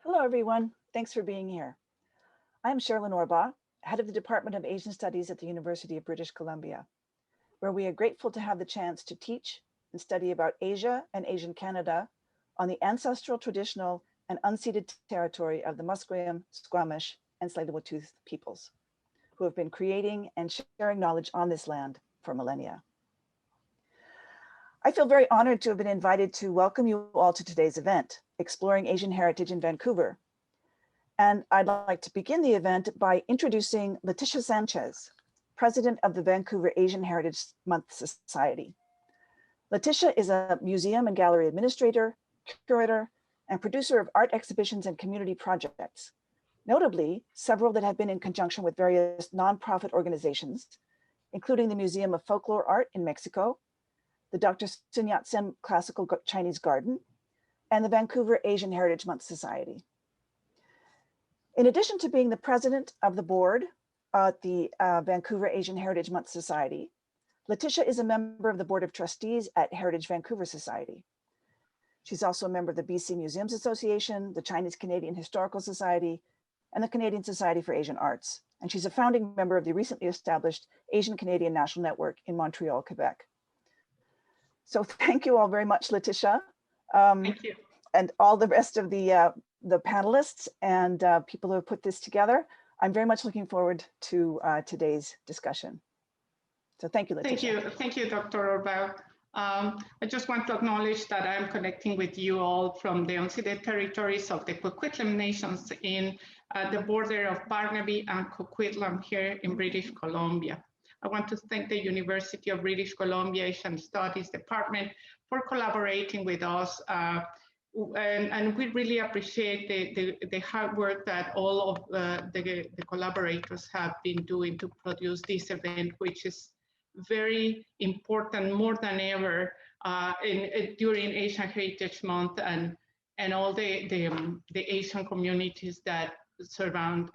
Hello, everyone. Thanks for being here. I'm Sharalyn Orbaugh, head of the Department of Asian Studies at the University of British Columbia, where we are grateful to have the chance to teach and study about Asia and Asian Canada on the ancestral, traditional, and unceded territory of the Musqueam, Squamish, and Tsleil-Waututh peoples, who have been creating and sharing knowledge on this land for millennia. I feel very honored to have been invited to welcome you all to today's event, Exploring Asian Heritage in Vancouver. And I'd like to begin the event by introducing Leticia Sanchez, president of the Vancouver Asian Heritage Month Society. Leticia is a museum and gallery administrator, curator, and producer of art exhibitions and community projects, notably several that have been in conjunction with various nonprofit organizations, including the Museum of Folklore Art in Mexico, the Dr. Sun Yat-sen Classical Chinese Garden, and the Vancouver Asian Heritage Month Society. In addition to being the president of the board at the Vancouver Asian Heritage Month Society, Leticia is a member of the Board of Trustees at Heritage Vancouver Society. She's also a member of the BC Museums Association, the Chinese Canadian Historical Society, and the Canadian Society for Asian Arts. And she's a founding member of the recently established Asian Canadian National Network in Montreal, Quebec. So thank you all very much, Leticia. Thank you. And all the rest of the panelists and people who have put this together. I'm very much looking forward to today's discussion. So thank you, Leticia. Thank you, Dr. Orbaugh. I just want to acknowledge that I'm connecting with you all from the unceded territories of the Coquitlam Nations in the border of Barnaby and Coquitlam here in British Columbia. I want to thank the University of British Columbia Asian Studies Department for collaborating with us. And we really appreciate the hard work that all of the collaborators have been doing to produce this event, which is very important, more than ever, during Asian Heritage Month and all the Asian communities that surround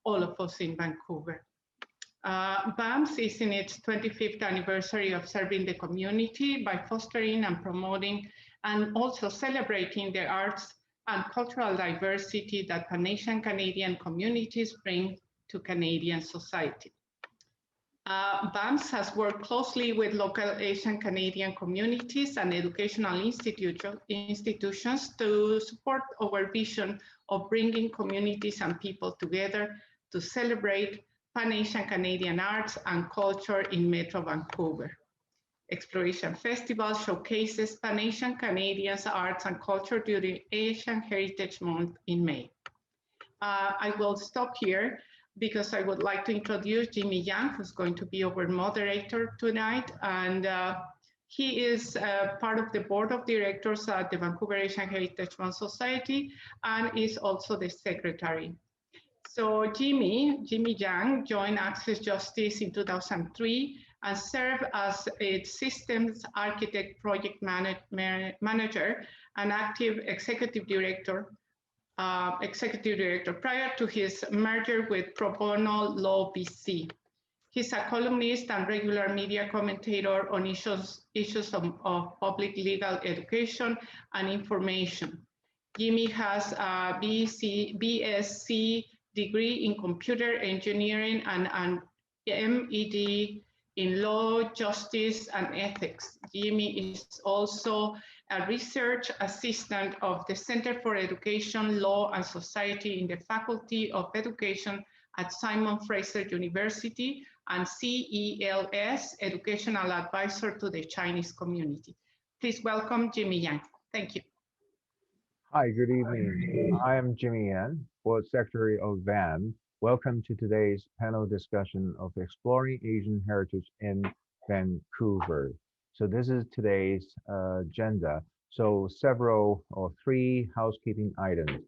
all of us in Vancouver. VAHMS is in its 25th anniversary of serving the community by fostering and promoting and also celebrating the arts and cultural diversity that Pan-Asian Canadian communities bring to Canadian society. VAHMS has worked closely with local Asian Canadian communities and educational institutions to support our vision of bringing communities and people together to celebrate Pan-Asian Canadian arts and culture in Metro Vancouver. Exploration Festival showcases Pan-Asian Canadians arts and culture during Asian Heritage Month in May. I will stop here because I would like to introduce Jimmy Yang, who's going to be our moderator tonight. And he is part of the board of directors at the Vancouver Asian Heritage Month Society and is also the secretary. So Jimmy Yang joined Access Justice in 2003 and served as its systems architect, project manager, and active executive director prior to his merger with Pro Bono Law BC. He's a columnist and regular media commentator on issues of public legal education and information. Jimmy has a BSc degree in computer engineering and an MEd in law, justice, and ethics. Jimmy is also a research assistant of the Center for Education, Law, and Society in the Faculty of Education at Simon Fraser University and CELS, Educational Advisor to the Chinese Community. Please welcome Jimmy Yang. Thank you. Hi, good evening. I am Jimmy Yan, Board Secretary of VAHMS. Welcome to today's panel discussion of exploring Asian heritage in Vancouver. So this is today's agenda. So several or three housekeeping items.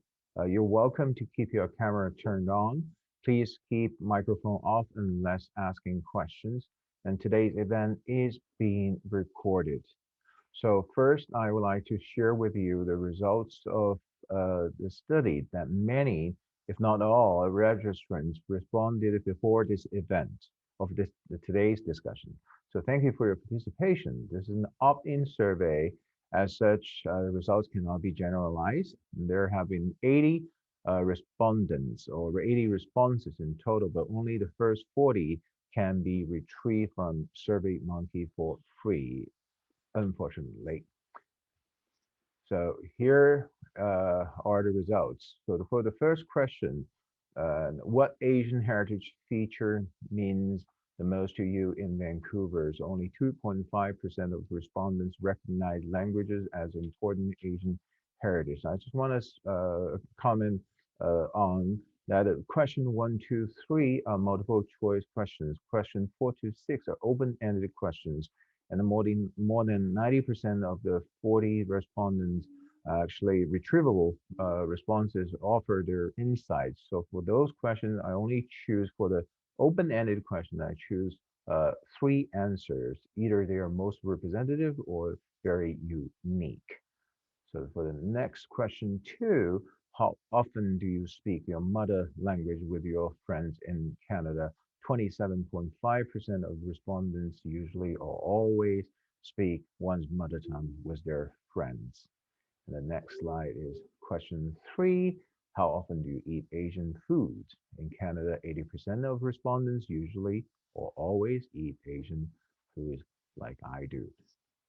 You're welcome to keep your camera turned on. Please keep microphone off unless asking questions. And today's event is being recorded. So first, I would like to share with you the results of the study that many, if not all, registrants responded before this event of today's discussion. So thank you for your participation. This is an opt-in survey, As such, the results cannot be generalized. There have been 80 respondents or 80 responses in total, but only the first 40 can be retrieved from SurveyMonkey for free, unfortunately. So here are the results. So for the first question, what Asian heritage feature means the most to you in Vancouver? Only 2.5% of respondents recognize languages as important Asian heritage. I just want to comment on that question 1, 2, 3 are multiple choice questions. Question 4 to 6 are open-ended questions. And more than 90% of the 40 respondents actually retrievable responses offer their insights. So for those questions, I only choose for the open-ended question, I choose 3 answers. Either they are most representative or very unique. So for the next question 2, how often do you speak your mother language with your friends in Canada? 27.5% of respondents usually or always speak one's mother tongue with their friends. And the next slide is question 3. How often do you eat Asian foods? In Canada, 80% of respondents usually or always eat Asian foods like I do.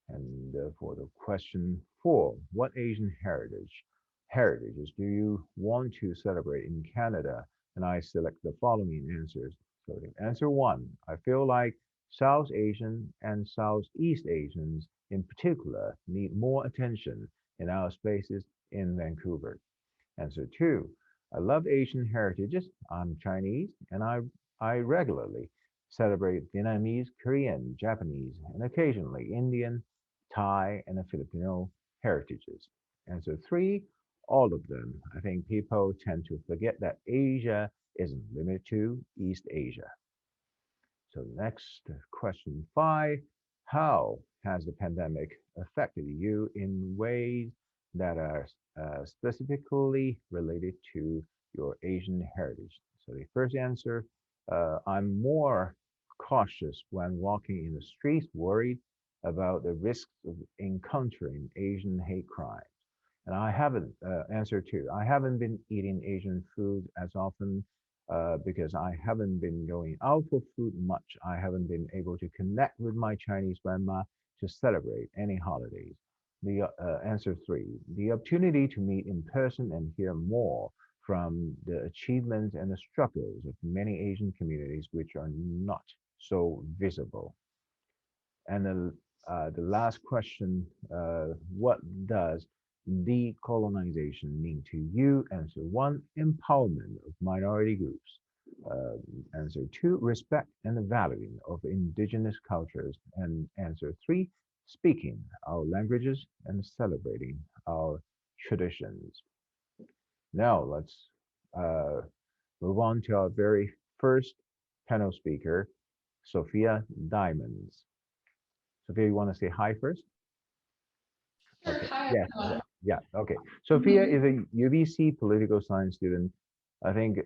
And for the question 4, what Asian heritages do you want to celebrate in Canada? And I select the following answers. So answer 1, I feel like South Asian and Southeast Asians in particular need more attention in our spaces in Vancouver. Answer 2, I love Asian heritages. I'm Chinese and I regularly celebrate Vietnamese, Korean, Japanese, and occasionally Indian, Thai, and Filipino heritages. Answer 3, all of them. I think people tend to forget that Asia isn't limited to East Asia. So next, question 5, how has the pandemic affected you in ways that are specifically related to your Asian heritage? So the first answer, I'm more cautious when walking in the streets, worried about the risks of encountering Asian hate crimes. And I haven't, answer 2, I haven't been eating Asian food as often because I haven't been going out for food much. I haven't been able to connect with my Chinese grandma to celebrate any holidays. The answer 3, the opportunity to meet in person and hear more from the achievements and the struggles of many Asian communities which are not so visible. And the last question, what does decolonization mean to you? Answer 1, empowerment of minority groups. Answer 2, respect and valuing of indigenous cultures. And answer 3, speaking our languages and celebrating our traditions. Now let's move on to our very first panel speaker, Sophia Diamonds. Sophia, you want to say hi first? Sure. Okay. Hi, Yeah, everyone. yeah, okay. Sophia is a UBC political science student, I think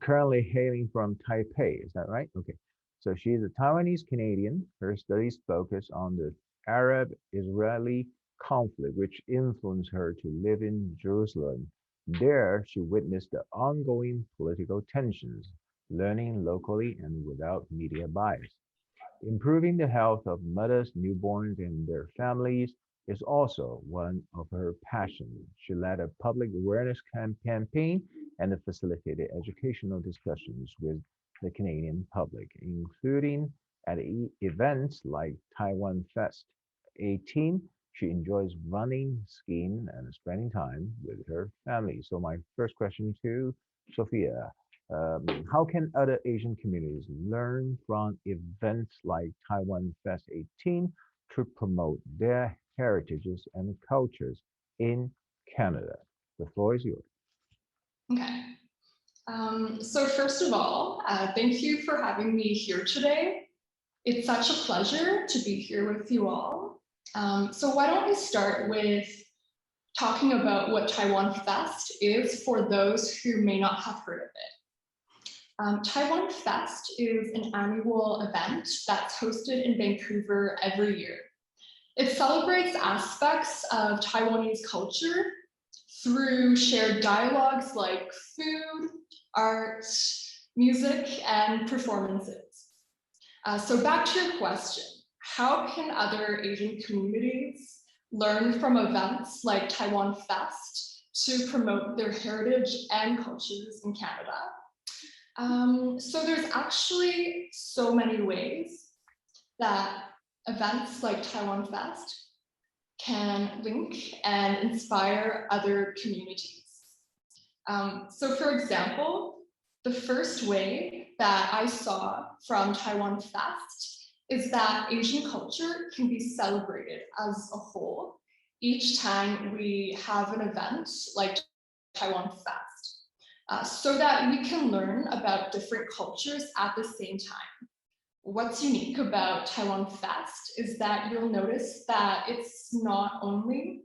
currently hailing from Taipei, is that right? Okay. So she is a Taiwanese Canadian. Her studies focus on the Arab-Israeli conflict, which influenced her to live in Jerusalem. There, she witnessed the ongoing political tensions, learning locally and without media bias. Improving the health of mothers, newborns, and their families is also one of her passions. She led a public awareness campaign and facilitated educational discussions with the Canadian public, including at events like Taiwan Fest 18. She enjoys running, skiing, and spending time with her family. So my first question to Sophia, how can other Asian communities learn from events like Taiwan Fest 18 to promote their heritages and cultures in Canada? The floor is yours. Okay. So first of all, thank you for having me here today. It's such a pleasure to be here with you all. So why don't we start with talking about what Taiwan Fest is for those who may not have heard of it. Taiwan Fest is an annual event that's hosted in Vancouver every year. It celebrates aspects of Taiwanese culture through shared dialogues like food, art, music, and performances. So back to your question, how can other Asian communities learn from events like Taiwan Fest to promote their heritage and cultures in Canada? So there's actually so many ways that events like Taiwan Fest can link and inspire other communities. So for example, the first way that I saw from Taiwan Fest is that Asian culture can be celebrated as a whole each time we have an event like Taiwan Fest, so that we can learn about different cultures at the same time. What's unique about Taiwan Fest is that you'll notice that it's not only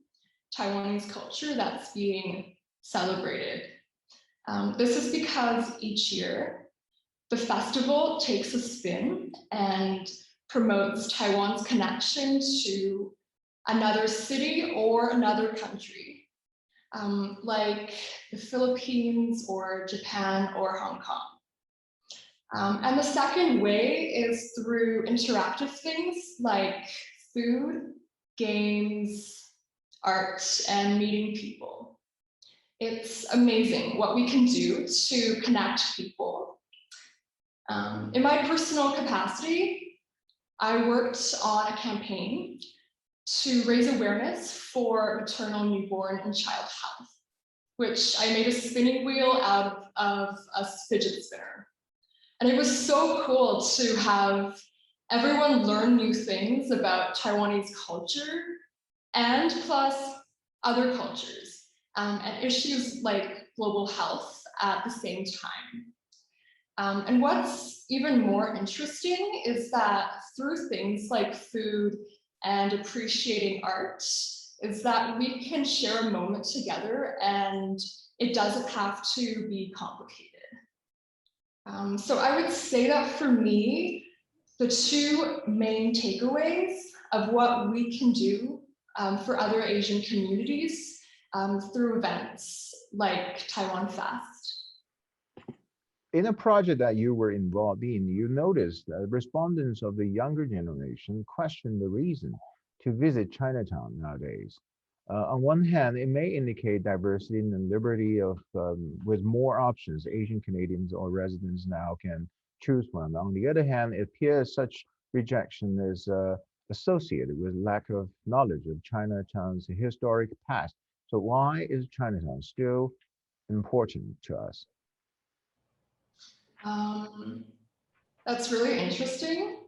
Taiwanese culture that's being celebrated. This is because each year, the festival takes a spin and promotes Taiwan's connection to another city or another country, like the Philippines or Japan or Hong Kong. And the second way is through interactive things like food, games, art, and meeting people. It's amazing what we can do to connect people. In my personal capacity, I worked on a campaign to raise awareness for maternal, newborn, and child health, which I made a spinning wheel out of a fidget spinner. And it was so cool to have everyone learn new things about Taiwanese culture and plus other cultures and issues like global health at the same time. And what's even more interesting is that through things like food and appreciating art, is that we can share a moment together and it doesn't have to be complicated. So I would say that for me, the two main takeaways of what we can do for other Asian communities through events like Taiwan Fest. In a project that you were involved in, you noticed that respondents of the younger generation question the reason to visit Chinatown nowadays. On one hand, it may indicate diversity and liberty of with more options Asian Canadians or residents now can choose from. On the other hand, it appears such rejection is associated with lack of knowledge of Chinatown's historic past. So why is Chinatown still important to us? That's really interesting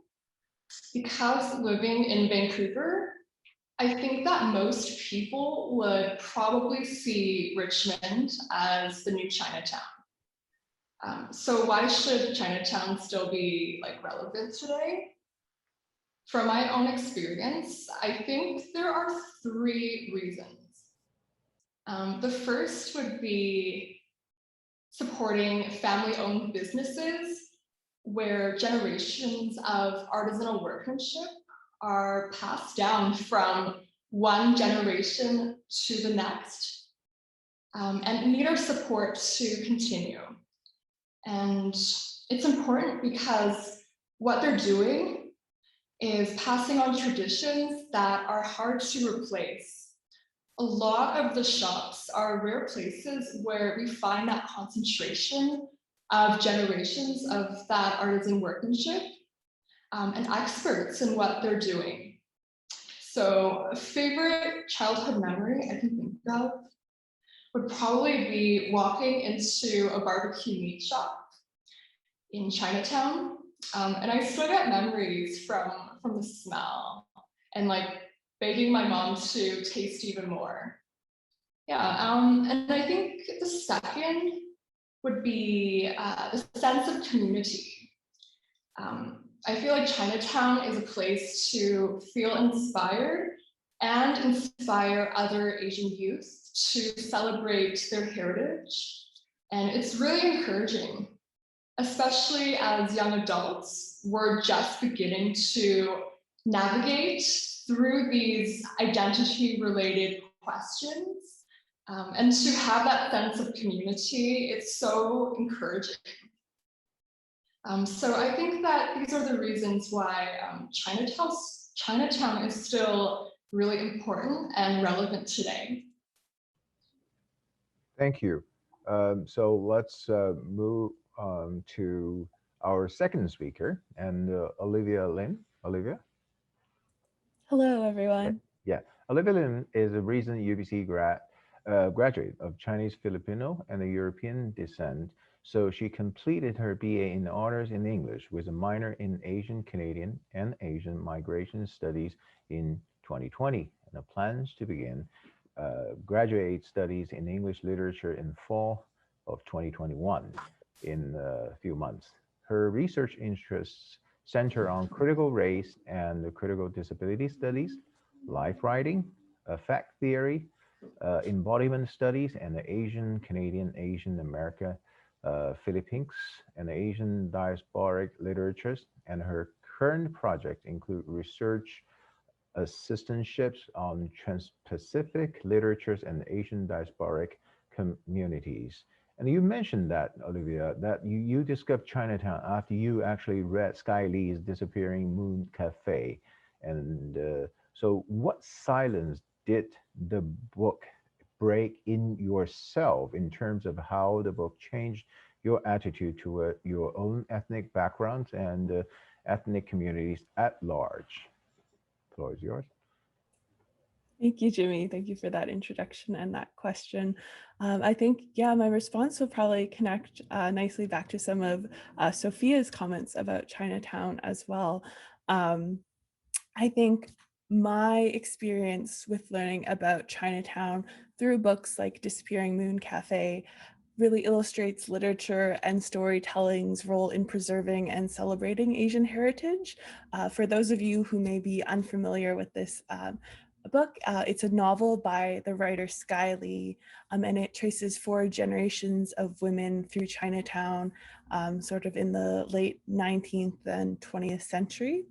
because living in Vancouver, I think that most people would probably see Richmond as the new Chinatown. So why should Chinatown still be relevant today? From my own experience, I think there are 3 reasons. The first would be supporting family-owned businesses where generations of artisanal workmanship are passed down from one generation to the next and need our support to continue. And it's important because what they're doing is passing on traditions that are hard to replace. A lot of the shops are rare places where we find that concentration of generations of that artisan workmanship and experts in what they're doing. So a favorite childhood memory I can think of would probably be walking into a barbecue meat shop in Chinatown. And I still get memories from the smell and begging my mom to taste even more. Yeah, and I think the second would be the sense of community. I feel like Chinatown is a place to feel inspired and inspire other Asian youth to celebrate their heritage. And it's really encouraging, especially as young adults, we're just beginning to navigate through these identity-related questions. And to have that sense of community, it's so encouraging. So I think that these are the reasons why Chinatown is still really important and relevant today. Thank you. So let's move to our second speaker, and Olivia Lin. Olivia? Hello, everyone. Yeah, Olivia Lin is a recent UBC graduate of Chinese, Filipino, and European descent. So she completed her BA in Honors in English with a minor in Asian Canadian and Asian Migration Studies in 2020, and plans to begin graduate studies in English literature in fall of 2021 in a few months. Her research interests center on critical race and critical disability studies, life writing, affect theory, embodiment studies, and the Asian, Canadian, Asian America, Philippines, and Asian diasporic literatures. And her current projects include research assistantships on trans-Pacific literatures and Asian diasporic communities. And you mentioned that, Olivia, that you discovered Chinatown after you actually read Sky Lee's Disappearing Moon Cafe. And so what silence did the book break in yourself in terms of how the book changed your attitude to your own ethnic backgrounds and ethnic communities at large? The floor is yours. Thank you, Jimmy. Thank you for that introduction and that question. I think, yeah, my response will probably connect nicely back to some of Sophia's comments about Chinatown as well. I think my experience with learning about Chinatown through books like Disappearing Moon Cafe really illustrates literature and storytelling's role in preserving and celebrating Asian heritage. For those of you who may be unfamiliar with this book, it's a novel by the writer Sky Lee, and it traces 4 generations of women through Chinatown, sort of in the late 19th and 20th century.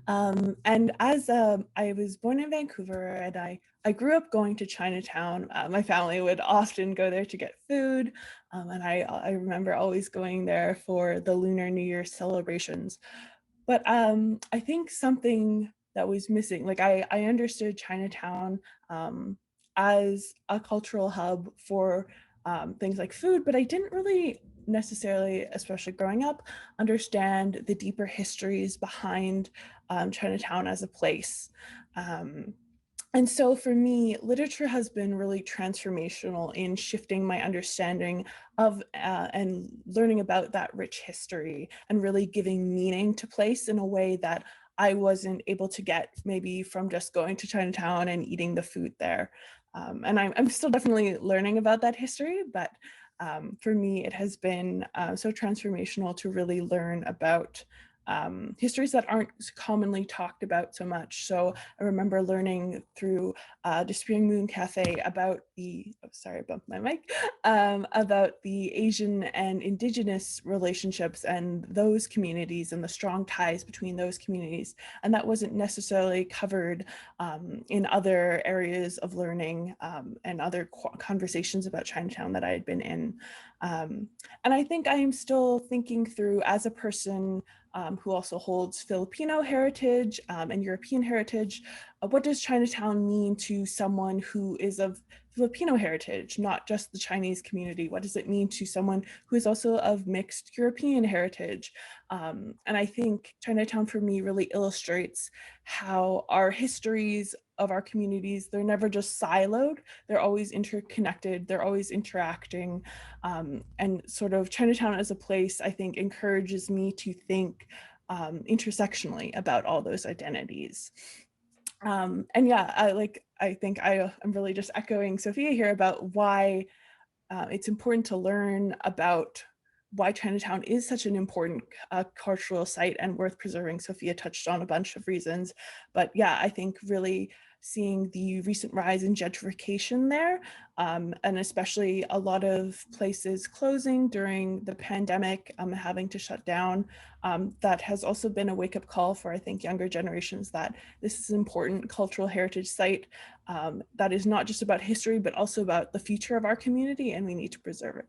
And as I was born in Vancouver, and I grew up going to Chinatown. My family would often go there to get food, and I remember always going there for the Lunar New Year celebrations. But I think something that was missing, like I understood Chinatown as a cultural hub for things like food, but I didn't really necessarily, especially growing up, understand the deeper histories behind Chinatown as a place. And so for me, literature has been really transformational in shifting my understanding of and learning about that rich history and really giving meaning to place in a way that I wasn't able to get maybe from just going to Chinatown and eating the food there. And I'm still definitely learning about that history, but for me, it has been so transformational to really learn about histories that aren't commonly talked about so much. So I remember learning through Disappearing Moon Cafe about the, oh, sorry, I bumped my mic, about the Asian and Indigenous relationships and those communities and the strong ties between those communities. And that wasn't necessarily covered in other areas of learning and other conversations about Chinatown that I had been in. And I think I am still thinking through, as a person who also holds Filipino heritage and European heritage, what does Chinatown mean to someone who is of Filipino heritage, not just the Chinese community? What does it mean to someone who is also of mixed European heritage? And I think Chinatown for me really illustrates how our histories of our communities, they're never just siloed, they're always interconnected, they're always interacting. And sort of Chinatown as a place, I think, encourages me to think intersectionally about all those identities. And yeah, I think I'm really just echoing Sophia here about why it's important to learn about why Chinatown is such an important cultural site and worth preserving. Sophia touched on a bunch of reasons, but yeah, I think really seeing the recent rise in gentrification there, and especially a lot of places closing during the pandemic, having to shut down. That has also been a wake-up call for, I think, younger generations that this is an important cultural heritage site that is not just about history, but also about the future of our community, and we need to preserve it.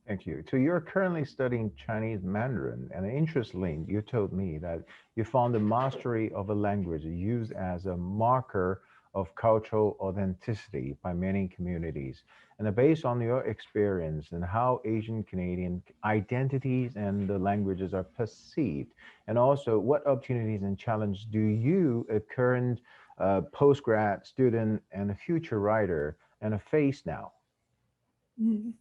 Thank you. So you're currently studying Chinese Mandarin, and interestingly, you told me that you found the mastery of a language used as a marker of cultural authenticity by many communities. And based on your experience and how Asian Canadian identities and the languages are perceived, and also what opportunities and challenges do you, a current postgrad student and a future writer, and face now? Mm.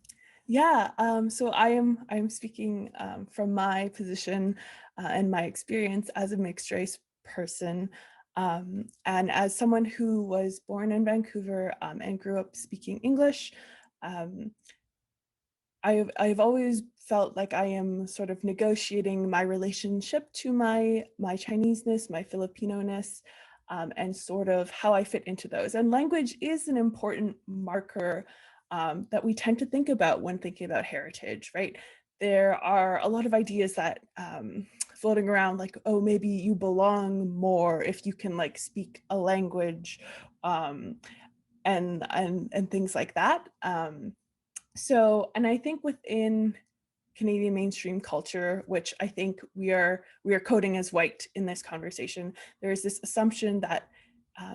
Yeah, so I'm speaking from my position and my experience as a mixed race person, and as someone who was born in Vancouver and grew up speaking English. I've always felt like I am sort of negotiating my relationship to my Chineseness, my Filipino-ness, and sort of how I fit into those. And language is an important marker that we tend to think about when thinking about heritage, right? There are a lot of ideas that floating around like, oh, maybe you belong more if you can like speak a language and things like that. So, and I think within Canadian mainstream culture, which I think we are coding as white in this conversation, there is this assumption that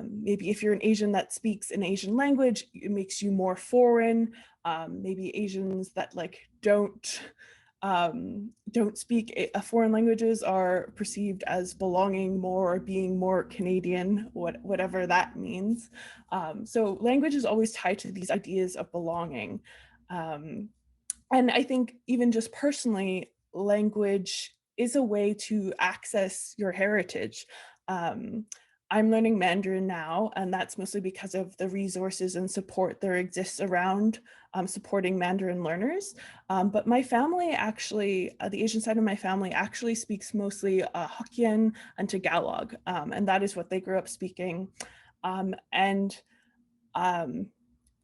maybe if you're an Asian that speaks an Asian language, it makes you more foreign. Maybe Asians that like don't speak foreign languages are perceived as belonging more or being more Canadian, whatever that means. So language is always tied to these ideas of belonging. And I think even just personally, language is a way to access your heritage. I'm learning Mandarin now, and that's mostly because of the resources and support there exists around supporting Mandarin learners. But my family actually, the Asian side of my family actually speaks mostly Hokkien and Tagalog, and that is what they grew up speaking.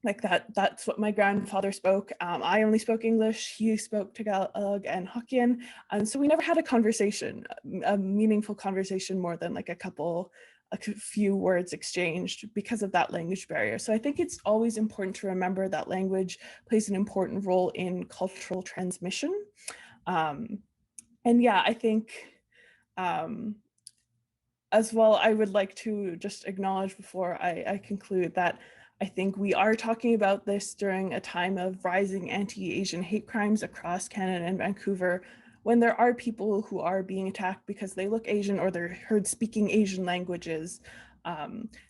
Like that's what my grandfather spoke. I only spoke English, he spoke Tagalog and Hokkien. And so we never had a conversation, a meaningful conversation more than like a few words exchanged because of that language barrier. So I think it's always important to remember that language plays an important role in cultural transmission. And yeah, I think as well, I would like to just acknowledge before I conclude that I think we are talking about this during a time of rising anti-Asian hate crimes across Canada and Vancouver, when there are people who are being attacked because they look Asian or they're heard speaking Asian languages.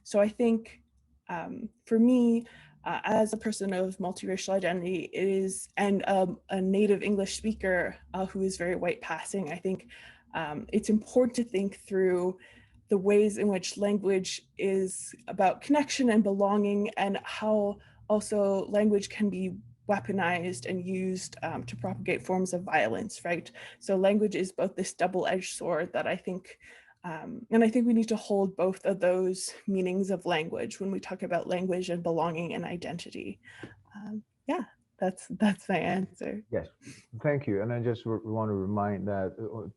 So I think for me, as a person of multiracial identity, it is, and a native English speaker who is very white passing, I think it's important to think through the ways in which language is about connection and belonging, and how also language can be weaponized and used to propagate forms of violence, right? So language is both this double-edged sword that I think, and I think we need to hold both of those meanings of language when we talk about language and belonging and identity. Yeah, that's my answer. Yes, thank you. And I just want to remind that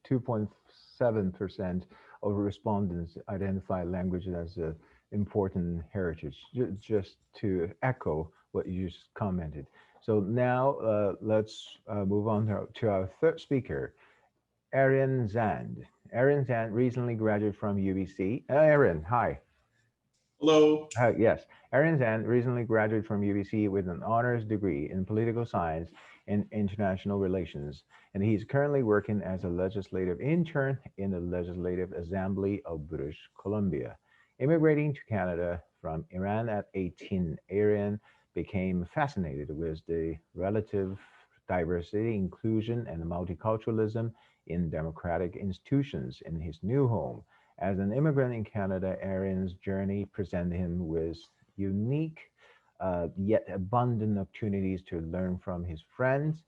2.7% of respondents identify language as an important heritage, just to echo what you just commented. So now let's move on to our third speaker, Erin Zand. Erin Zand recently graduated from UBC. Erin, hi. Hello. Yes, Erin Zand recently graduated from UBC with an honors degree in political science and international relations, and he's currently working as a legislative intern in the Legislative Assembly of British Columbia. Immigrating to Canada from Iran at 18, Erin became fascinated with the relative diversity, inclusion, and multiculturalism in democratic institutions in his new home. As an immigrant in Canada, Erin's journey presented him with unique yet abundant opportunities to learn from his friends,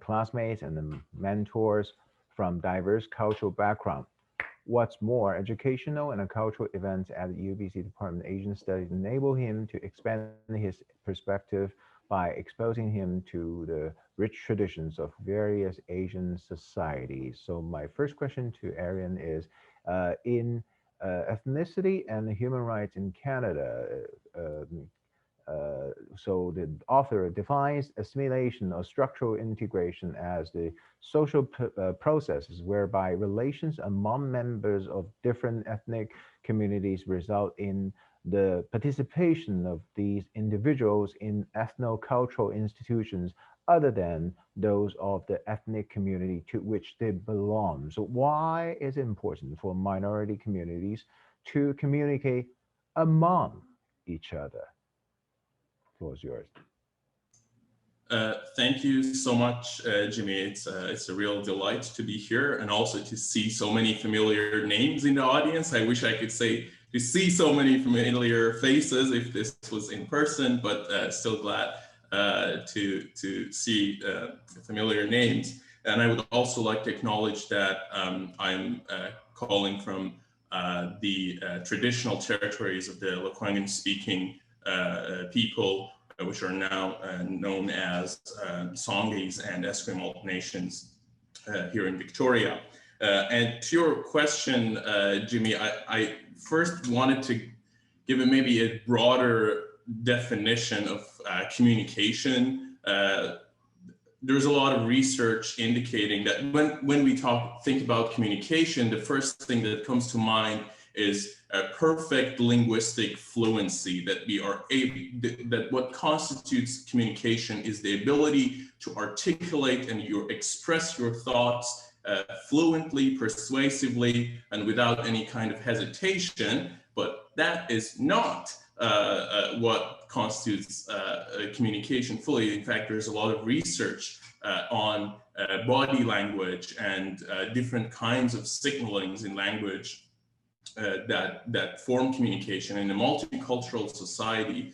classmates, and the mentors from diverse cultural backgrounds. What's more, educational and cultural events at the UBC Department of Asian Studies enable him to expand his perspective by exposing him to the rich traditions of various Asian societies. So my first question to Arian is, in ethnicity and human rights in Canada, so the author defines assimilation or structural integration as the social processes whereby relations among members of different ethnic communities result in the participation of these individuals in ethno-cultural institutions other than those of the ethnic community to which they belong. So why is it important for minority communities to communicate among each other? The floor is yours. Thank you so much, Jimmy. It's a real delight to be here and also to see so many familiar names in the audience. I wish I could say to see so many familiar faces if this was in person, but still glad to see familiar names. And I would also like to acknowledge that I'm calling from the traditional territories of the Lekwungen speaking people, which are now known as Songhees and Esquimalt nations here in Victoria. And to your question, Jimmy, I first wanted to give it maybe a broader definition of communication. There's a lot of research indicating that when we think about communication, the first thing that comes to mind is a perfect linguistic fluency, that we are able, that what constitutes communication is the ability to articulate and express your thoughts fluently, persuasively, and without any kind of hesitation. But that is not what constitutes communication fully. In fact, there's a lot of research on body language and different kinds of signalings in language that form communication. In a multicultural society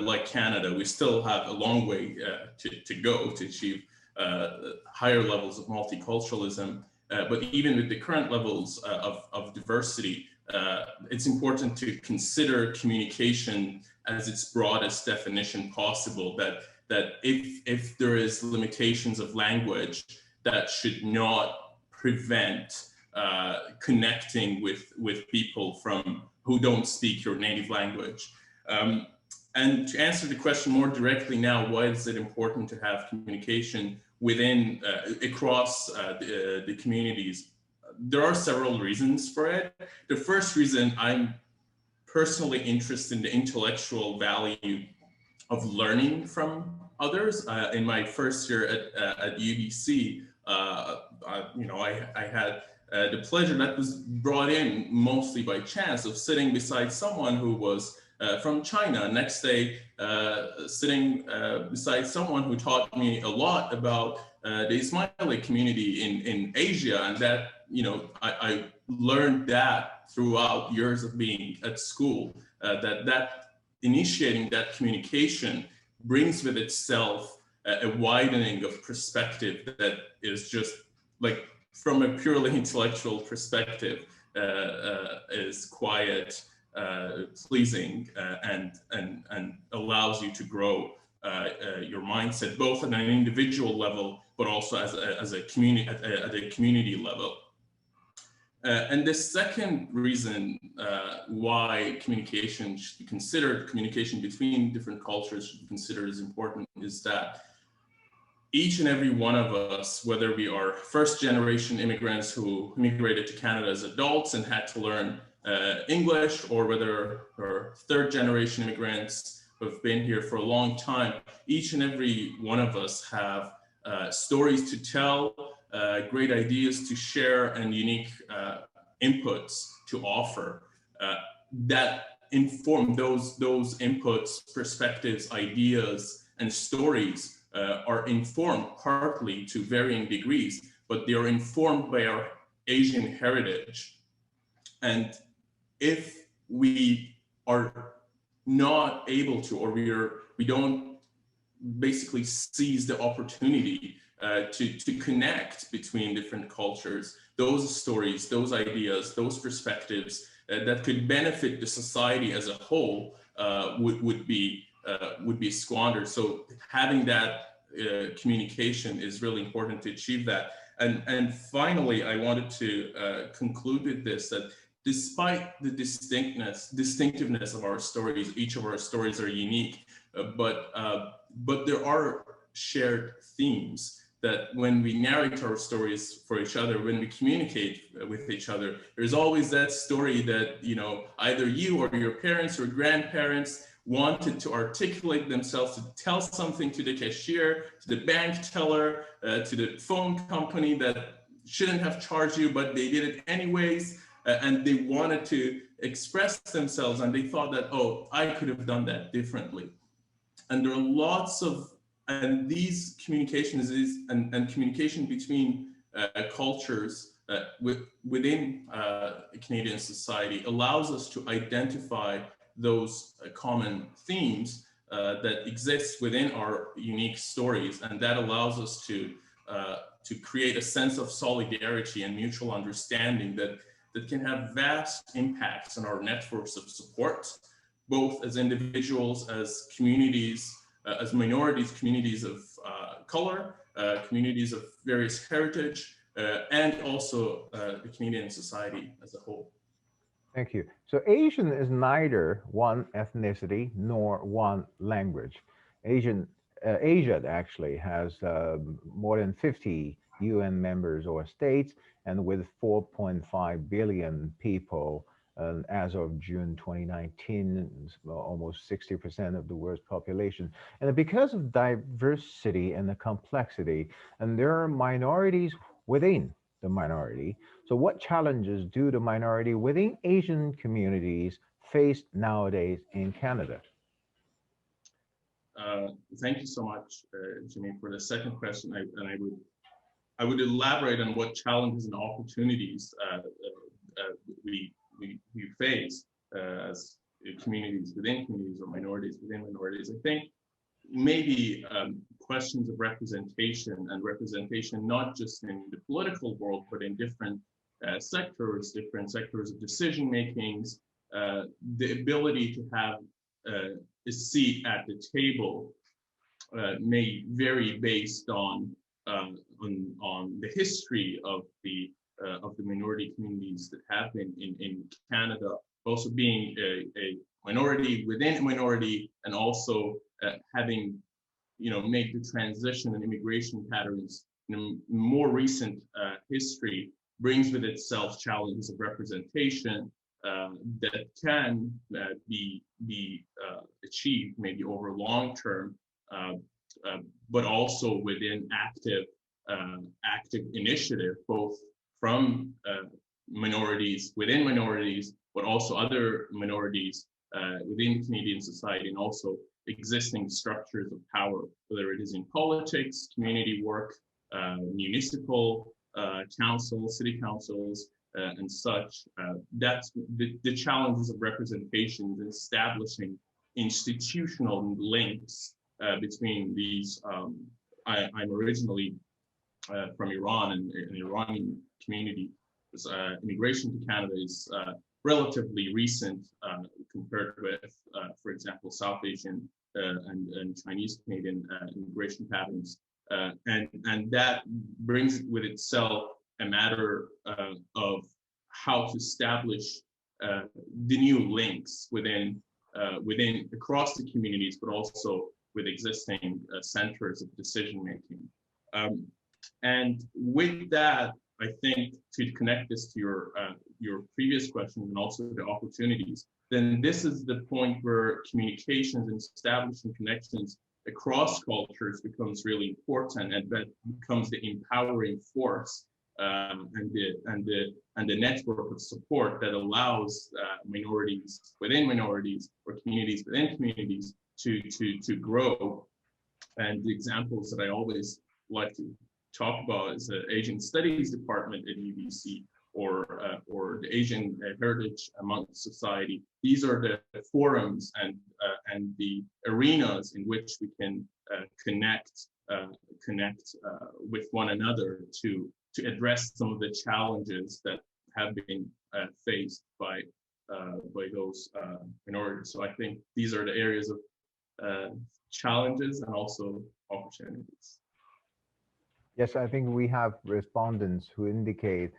like Canada, we still have a long way to go to achieve higher levels of multiculturalism. But even with the current levels of diversity, it's important to consider communication as its broadest definition possible, that if there is limitations of language, that should not prevent connecting with people who don't speak your native language. And to answer the question more directly now, why is it important to have communication within, across the communities? There are several reasons for it. The first reason, I'm personally interested in the intellectual value of learning from others. In my first year at UBC, I had the pleasure that was brought in mostly by chance of sitting beside someone who was from China. Next day, sitting beside someone who taught me a lot about the Ismaili community in Asia, and that, I learned that throughout years of being at school, that initiating that communication brings with itself a widening of perspective that is just like, from a purely intellectual perspective, is quite pleasing and allows you to grow your mindset, both at an individual level, but also as a community, at a community level. And the second reason why communication should be considered, communication between different cultures should be considered as important, is that each and every one of us, whether we are first-generation immigrants who immigrated to Canada as adults and had to learn English, or whether we're third-generation immigrants who have been here for a long time, each and every one of us have stories to tell, great ideas to share, and unique inputs to offer that inform those inputs, perspectives, ideas, and stories are informed partly to varying degrees, but they are informed by our Asian heritage. And if we are not able to, or we don't basically seize the opportunity to connect between different cultures, those stories, those ideas, those perspectives that could benefit the society as a whole would be squandered. So having that communication is really important to achieve that. And finally, I wanted to conclude with this, that despite the distinctiveness of our stories, each of our stories are unique, but there are shared themes that when we narrate our stories for each other, when we communicate with each other, there's always that story that, you know, either you or your parents or grandparents wanted to articulate themselves, to tell something to the cashier, to the bank teller, to the phone company that shouldn't have charged you, but they did it anyways. And they wanted to express themselves, and they thought that, oh, I could have done that differently. And there are lots of, and these communications and communication between cultures within Canadian society allows us to identify those common themes that exist within our unique stories, and that allows us to create a sense of solidarity and mutual understanding that can have vast impacts on our networks of support, both as individuals, as communities, as minorities, communities of color, communities of various heritage, and also the Canadian society as a whole. Thank you. So Asian is neither one ethnicity nor one language. Asia actually has more than 50 UN members or states, and with 4.5 billion people as of June 2019, almost 60% of the world's population. And because of diversity and the complexity, and there are minorities within the minority. So what challenges do the minority within Asian communities face nowadays in Canada? Thank you so much, Jimmy, for the second question. I would elaborate on what challenges and opportunities we face as communities within communities or minorities within minorities. I think maybe questions of representation, and representation not just in the political world, but in different sectors of decision makings, the ability to have a seat at the table may vary based on the history of the minority communities that have been in Canada, also being a minority within a minority, and also having, you know, made the transition and immigration patterns in more recent history brings with itself challenges of representation that can be achieved maybe over long term, but also within active initiative, both from minorities within minorities, but also other minorities within Canadian society, and also existing structures of power, whether it is in politics, community work, municipal councils, city councils, and such. That's the challenges of representation, establishing institutional links between these. I'm originally from Iran, and an Iranian community. Immigration to Canada is relatively recent compared with, for example, South Asian and Chinese Canadian immigration patterns, and that brings with itself a matter of how to establish the new links within across the communities, but also with existing centers of decision making. And with that, I think, to connect this to your previous question and also the opportunities, then this is the point where communications and establishing connections across cultures becomes really important, and that becomes the empowering force and the network of support that allows minorities within minorities or communities within communities to grow. And the examples that I always like to talk about is the Asian Studies Department at UBC, or the Asian Heritage amongst society. These are the forums and the arenas in which we can connect connect with one another to address some of the challenges that have been faced by those minorities. So I think these are the areas of challenges and also opportunities. Yes, I think we have respondents who indicate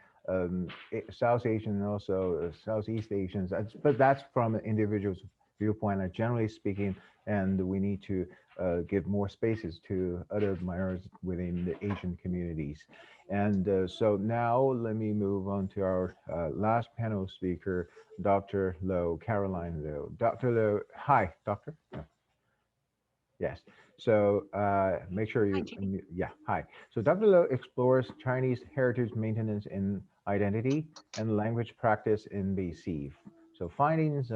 South Asian and also Southeast Asians, but that's from an individual's viewpoint, generally speaking, and we need to give more spaces to other minorities within the Asian communities. And so now let me move on to our last panel speaker, Dr. Low, Caroline Low. Dr. Low, hi, doctor. No. Yes. So make sure you, yeah, hi. So Dr. Low explores Chinese heritage maintenance in identity and language practice in BC. So findings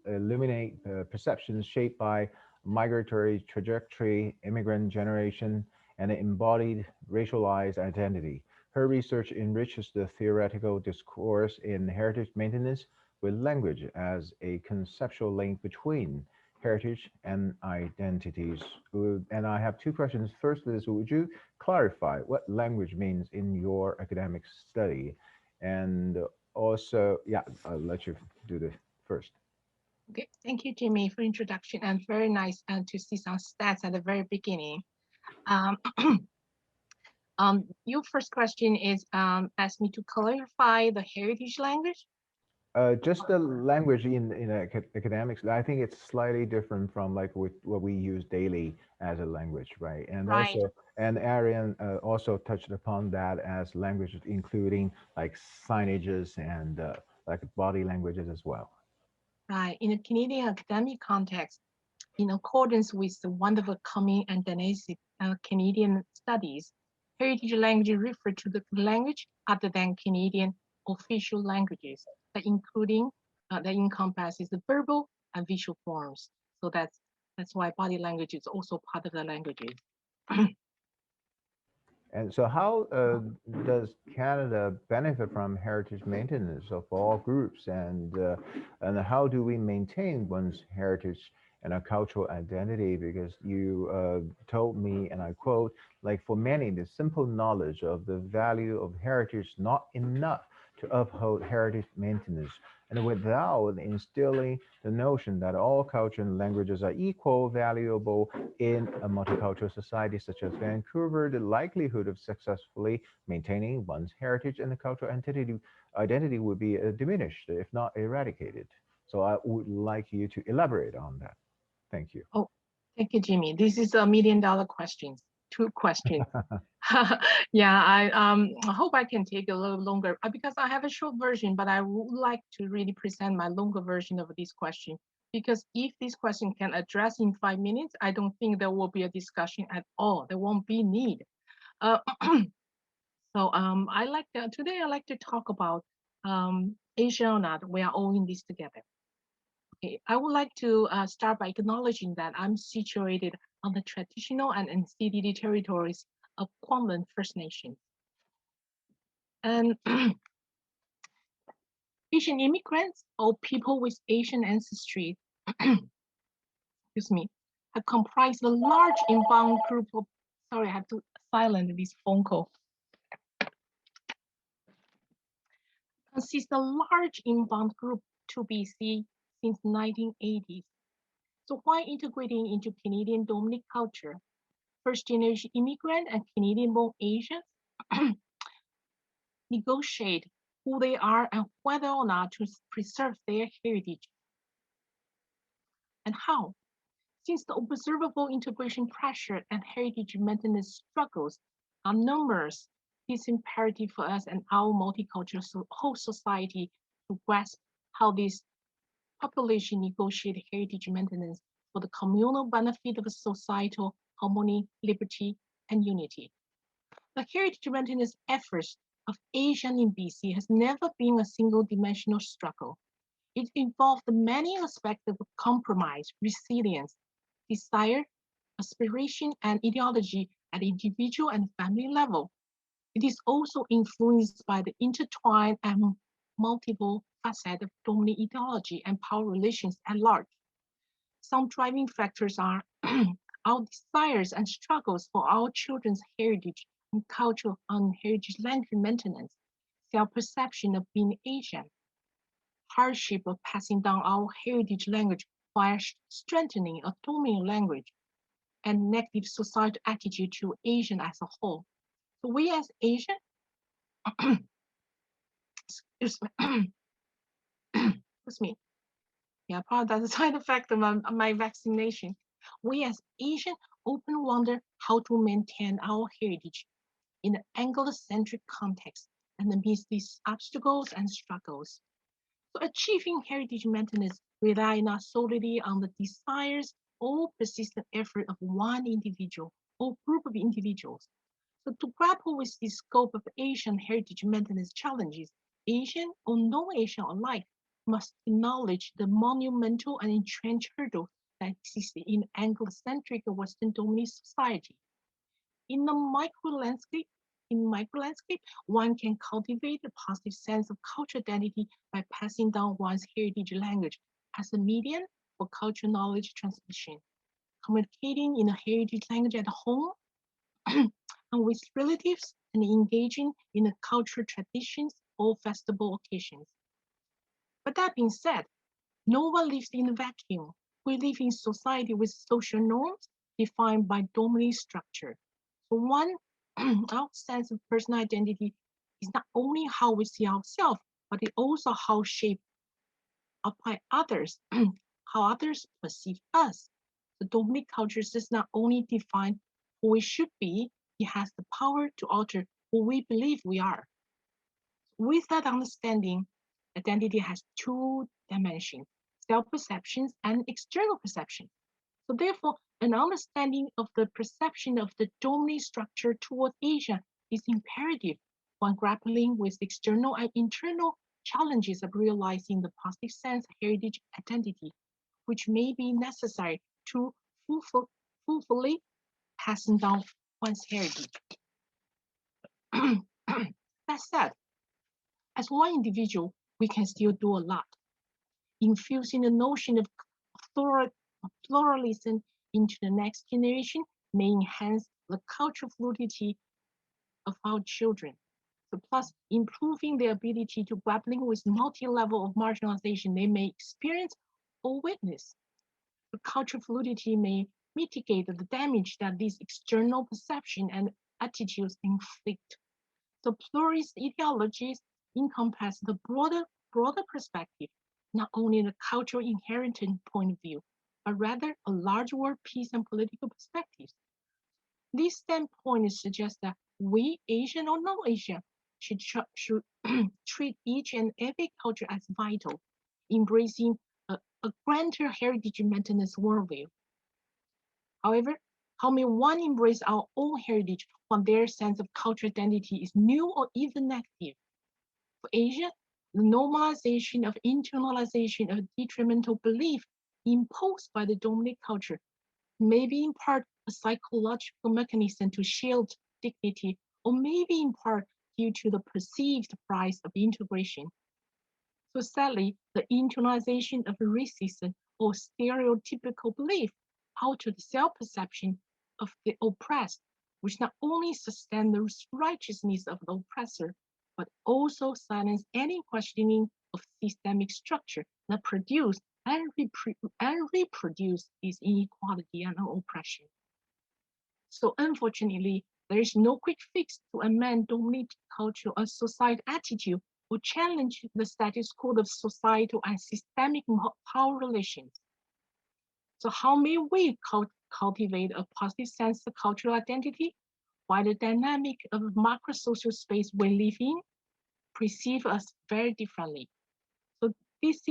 illuminate perceptions shaped by migratory trajectory, immigrant generation, and embodied racialized identity. Her research enriches the theoretical discourse in heritage maintenance with language as a conceptual link between heritage and identities. And I have two questions. First is, would you clarify what language means in your academic study? And also, yeah, I'll let you do the first. Okay, thank you, Jimmy, for introduction, and very nice to see some stats at the very beginning. Your first question is asked me to clarify the heritage language. Just the language in academics, I think it's slightly different from like with what we use daily as a language, right? And right. also, and Arian also touched upon that as languages, including like signages and like body languages as well. Right. In a Canadian academic context, in accordance with the wonderful coming and dynastic Canadian studies, heritage language refer to the language other than Canadian official languages, that encompasses the verbal and visual forms. So that's why body language is also part of the languages. And so how does Canada benefit from heritage maintenance of all groups, and how do we maintain one's heritage and a cultural identity? Because you told me, and I quote, like for many, the simple knowledge of the value of heritage is not enough to uphold heritage maintenance, and without instilling the notion that all culture and languages are equal valuable in a multicultural society such as Vancouver, the likelihood of successfully maintaining one's heritage and the cultural identity would be diminished, if not eradicated. So I would like you to elaborate on that. Thank you. Oh, thank you, Jimmy. This is $1 million question. Two questions. Yeah, I hope I can take a little longer because I have a short version, but I would like to really present my longer version of this question, because if this question can address in 5 minutes, I don't think there will be a discussion at all. There won't be need. So today I like to talk about Asia or not, we are all in this together. Okay, I would like to start by acknowledging that I'm situated on the traditional and unceded territories of Kwanglen First Nation. And Asian immigrants or people with Asian ancestry, excuse me, have comprised a large inbound group of, sorry, I have to silence this phone call. Consists a large inbound group to BC since 1980s. So while integrating into Canadian Dominic culture, first-generation immigrant and Canadian-born Asians negotiate who they are and whether or not to preserve their heritage. And how? Since the observable integration pressure and heritage maintenance struggles are numerous, it's imperative for us and our multicultural whole society to grasp how this population negotiate heritage maintenance for the communal benefit of societal harmony, liberty, and unity. The heritage maintenance efforts of Asian in BC has never been a single-dimensional struggle. It involved many aspects of compromise, resilience, desire, aspiration, and ideology at individual and family level. It is also influenced by the intertwined and multiple facets of dominant ideology and power relations at large. Some driving factors are our desires and struggles for our children's heritage and cultural and heritage language maintenance, self-perception of being Asian, hardship of passing down our heritage language while strengthening a dominant language, and negative societal attitude to Asian as a whole. So we as Asian, excuse me, yeah, part of the side effect of my vaccination. We as Asian often wonder how to maintain our heritage in an Anglo-centric context and amidst these obstacles and struggles. So achieving heritage maintenance rely not solely on the desires or persistent effort of one individual or group of individuals. So to grapple with the scope of Asian heritage maintenance challenges, Asian or non-Asian alike must acknowledge the monumental and entrenched hurdles that exist in Anglo-centric Western dominant society. In the micro landscape, one can cultivate a positive sense of cultural identity by passing down one's heritage language as a medium for cultural knowledge transmission, communicating in a heritage language at home and with relatives, and engaging in the cultural traditions or festival occasions. But that being said, no one lives in a vacuum. We live in society with social norms defined by dominant structure. So our sense of personal identity is not only how we see ourselves, but it also how shaped up by others, how others perceive us. The dominant culture does not only define who we should be, it has the power to alter who we believe we are. With that understanding, identity has two dimensions, self-perceptions and external perception. So therefore, an understanding of the perception of the dominant structure toward Asia is imperative when grappling with external and internal challenges of realizing the positive sense of heritage identity, which may be necessary to fully passing down one's heritage. That said, as one individual, we can still do a lot. Infusing the notion of pluralism into the next generation may enhance the cultural fluidity of our children. So plus improving their ability to grappling with multi-level of marginalization they may experience or witness. The cultural fluidity may mitigate the damage that these external perception and attitudes inflict. The pluralist ideologies encompass the broader perspective, not only the cultural inherited point of view, but rather a large world peace and political perspectives. This standpoint suggests that we, Asian or non-Asian, should treat each and every culture as vital, embracing a grander heritage maintenance worldview. However, how may one embrace our own heritage when their sense of cultural identity is new or even negative? For Asia, the normalization of internalization of detrimental belief imposed by the dominant culture may be in part a psychological mechanism to shield dignity, or maybe in part due to the perceived price of integration. So sadly, the internalization of racism or stereotypical belief alter the self-perception of the oppressed, which not only sustain the righteousness of the oppressor, but also silence any questioning of systemic structure that produce and reproduce this inequality and oppression. So unfortunately, there is no quick fix to amend dominant cultural or societal attitude or challenge the status quo of societal and systemic power relations. So how may we cultivate a positive sense of cultural identity while the dynamic of macro-social space we live in perceive us very differently? So this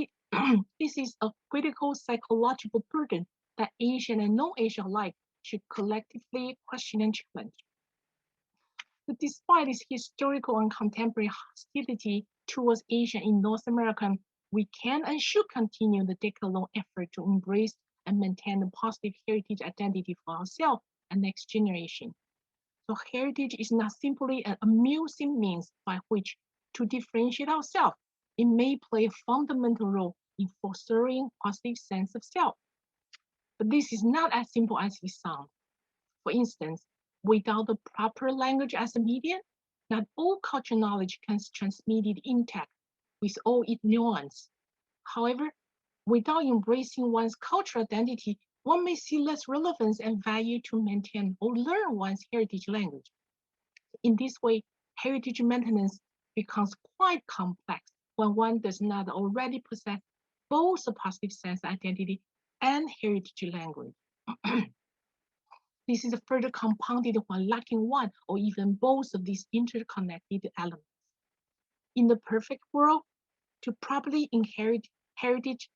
is a critical psychological burden that Asian and non-Asian alike should collectively question and challenge. But despite this historical and contemporary hostility towards Asia in North America, we can and should continue the decade-long effort to embrace and maintain a positive heritage identity for ourselves and next generation. So heritage is not simply an amusing means by which to differentiate ourselves. It may play a fundamental role in fostering positive sense of self. But this is not as simple as it sounds. For instance, without the proper language as a medium, not all cultural knowledge can be transmitted intact with all its nuance. However, without embracing one's cultural identity, one may see less relevance and value to maintain or learn one's heritage language. In this way, heritage maintenance becomes quite complex when one does not already possess both a positive sense of identity and heritage language. This is further compounded when lacking one or even both of these interconnected elements. In the perfect world, to properly inherit heritage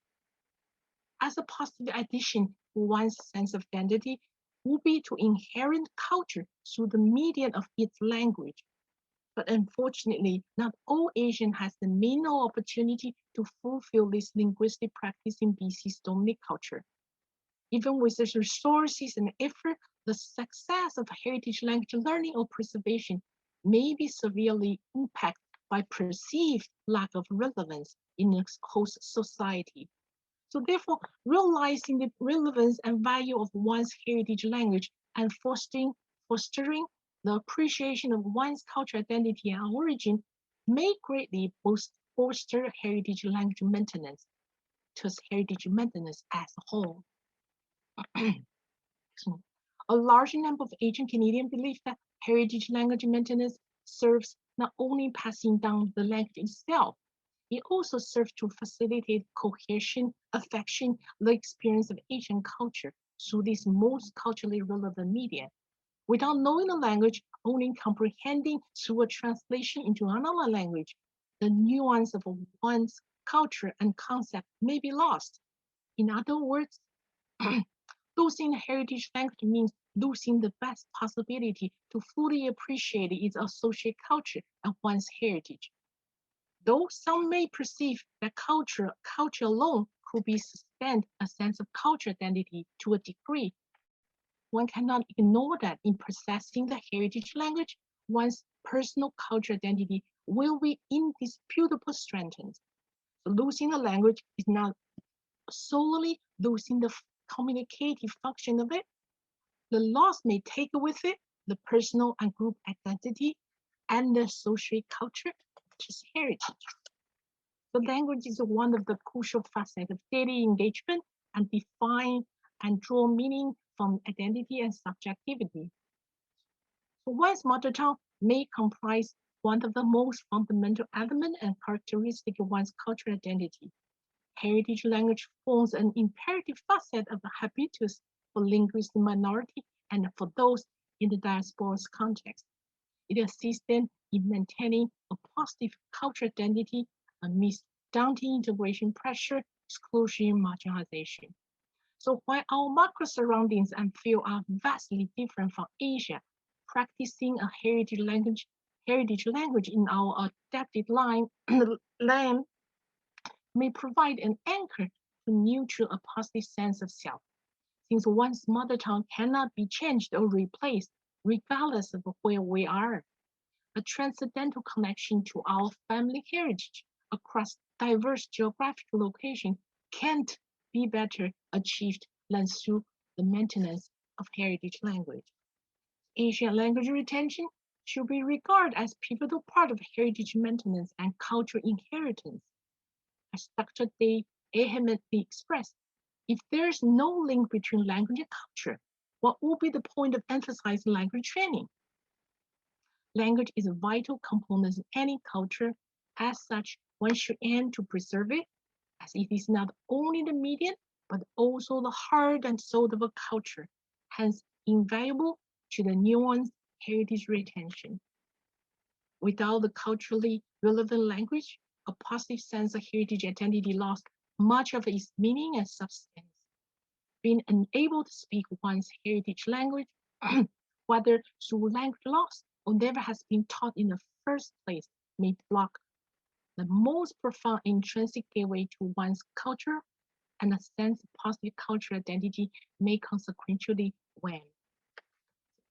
as a positive addition to one's sense of identity would be to inherit culture through the medium of its language. But unfortunately, not all Asian has the means or opportunity to fulfill this linguistic practice in BC's dominant culture. Even with the resources and effort, the success of heritage language learning or preservation may be severely impacted by perceived lack of relevance in the host society. So therefore, realizing the relevance and value of one's heritage language and fostering the appreciation of one's cultural identity and origin may greatly foster heritage language maintenance, thus heritage maintenance as a whole. A large number of Asian Canadians believe that heritage language maintenance serves not only passing down the language itself, it also serves to facilitate cohesion, affection, the experience of Asian culture through this most culturally relevant media. Without knowing the language, only comprehending through a translation into another language, the nuance of one's culture and concept may be lost. In other words, losing heritage language means losing the best possibility to fully appreciate its associated culture and one's heritage. Though some may perceive that culture alone could be sustained a sense of cultural identity to a degree, one cannot ignore that in possessing the heritage language, one's personal cultural identity will be indisputably strengthened. So losing the language is not solely losing the communicative function of it. The loss may take with it the personal and group identity and the social culture, which is heritage. The language is one of the crucial facets of daily engagement and define and draw meaning from identity and subjectivity. So one's mother tongue may comprise one of the most fundamental elements and characteristics of one's cultural identity. Heritage language forms an imperative facet of the habitus for linguistic minority and for those in the diaspora's context. It assists them in maintaining a positive cultural identity amidst daunting integration pressure, exclusion, and marginalization. So while our macro surroundings and field are vastly different from Asia, practicing a heritage language in our adapted land may provide an anchor to nurture a positive sense of self, since one's mother tongue cannot be changed or replaced regardless of where we are. A transcendental connection to our family heritage across diverse geographical locations can't be better achieved than through the maintenance of heritage language. Asian language retention should be regarded as a pivotal part of heritage maintenance and cultural inheritance. As Dr. Dave vehemently expressed, if there is no link between language and culture, what will be the point of emphasizing language training? Language is a vital component of any culture. As such, one should aim to preserve it, as it is not only the medium, but also the heart and soul of a culture, hence invaluable to the nuanced heritage retention. Without the culturally relevant language, a positive sense of heritage identity lost much of its meaning and substance. Being unable to speak one's heritage language, whether through language loss or never has been taught in the first place, may block the most profound intrinsic gateway to one's culture, and a sense of positive cultural identity may consequentially wane.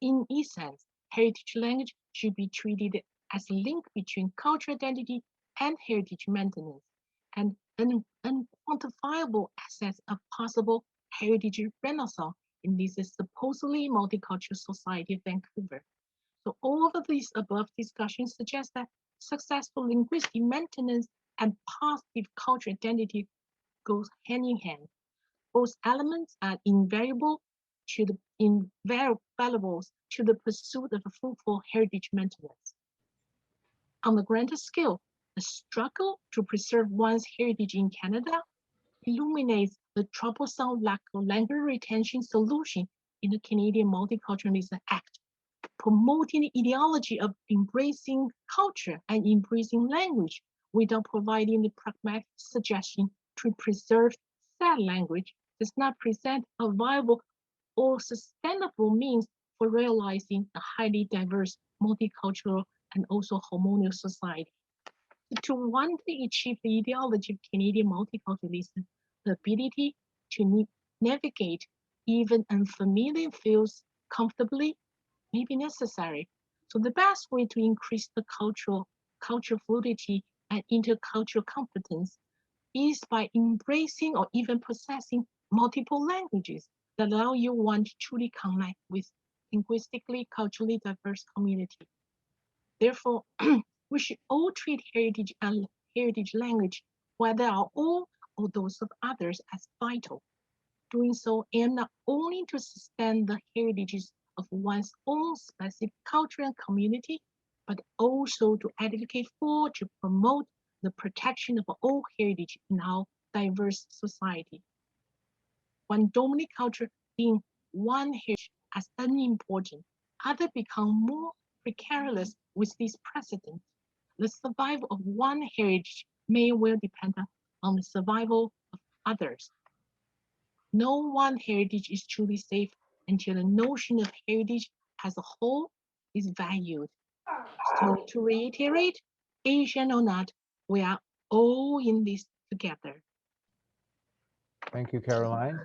In essence, heritage language should be treated as a link between cultural identity and heritage maintenance, and an unquantifiable assets of possible heritage renaissance in this supposedly multicultural society of Vancouver. So all of these above discussions suggest that successful linguistic maintenance and positive cultural identity goes hand in hand. Both elements are invaluable to the pursuit of a fruitful heritage maintenance. On the grander scale, the struggle to preserve one's heritage in Canada illuminates the troublesome lack of language retention solution in the Canadian Multiculturalism Act, promoting the ideology of embracing culture and embracing language without providing the pragmatic suggestion to preserve said language does not present a viable or sustainable means for realizing a highly diverse, multicultural, and also harmonious society. To one day achieve the ideology of Canadian multiculturalism, the ability to navigate even unfamiliar fields comfortably may be necessary. So the best way to increase the cultural fluidity and intercultural competence is by embracing or even possessing multiple languages that allow you one to truly connect with linguistically, culturally diverse community. Therefore, we should all treat heritage and heritage language, whether our own or those of others, as vital. Doing so aims not only to sustain the heritages of one's own specific culture and community, but also to advocate for, to promote the protection of all heritage in our diverse society. One dominant culture being one heritage as unimportant, others become more precarious with this precedent. The survival of one heritage may well depend on the survival of others. No one heritage is truly safe until the notion of heritage as a whole is valued. So to reiterate, Asian or not, we are all in this together. Thank you, Caroline.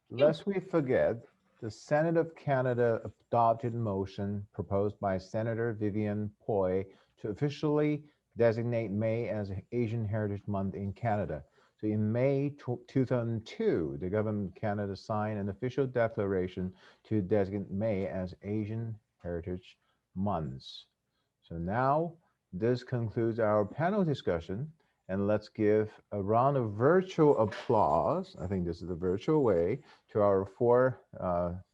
Lest we forget, the Senate of Canada adopted a motion proposed by Senator Vivian Poy to officially designate May as Asian Heritage Month in Canada. So in May 2002, the government of Canada signed an official declaration to designate May as Asian Heritage Month. So now this concludes our panel discussion, and let's give a round of virtual applause. I think this is the virtual way to our four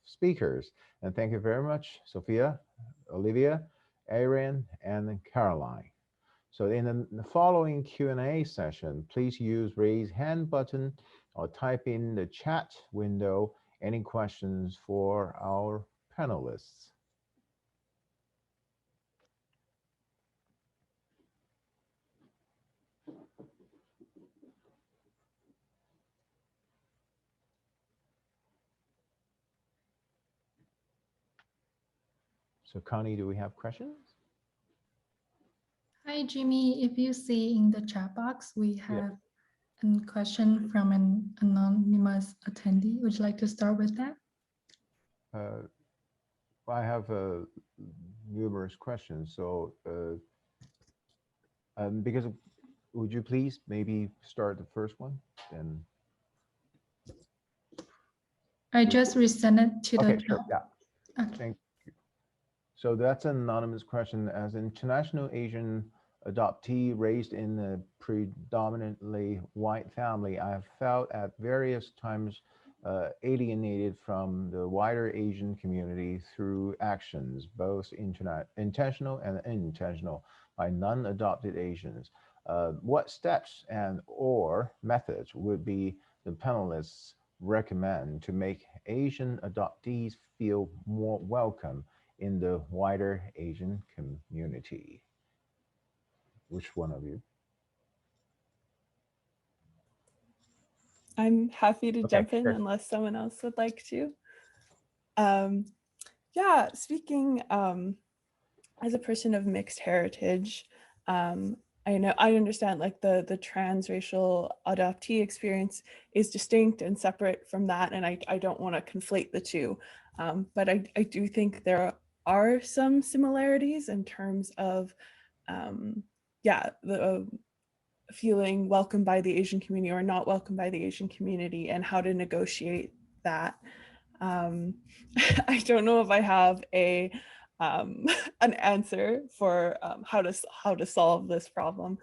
speakers. And thank you very much, Sophia, Olivia, Aaron, and Caroline. So in the following Q&A session, please use raise hand button or type in the chat window any questions for our panelists. So Connie, do we have questions? Hi, Jimmy. If you see in the chat box, we have a question from an anonymous attendee. Would you like to start with that? I have numerous questions. So because would you please maybe start the first one? Then I just resent it to okay, the sure, yeah. Okay. Thank you. So that's an anonymous question. As an international Asian adoptee raised in a predominantly white family, I have felt at various times alienated from the wider Asian community through actions, both intentional and unintentional, by non-adopted Asians. What steps and or methods would be the panelists recommend to make Asian adoptees feel more welcome in the wider Asian community? Which one of you? I'm happy to jump in sure. unless someone else would like to. Yeah, speaking as a person of mixed heritage, I understand like the transracial adoptee experience is distinct and separate from that, and I don't want to conflate the two. But I do think there are some similarities in terms of, feeling welcomed by the Asian community or not welcomed by the Asian community, and how to negotiate that. I don't know if I have an answer for how to solve this problem,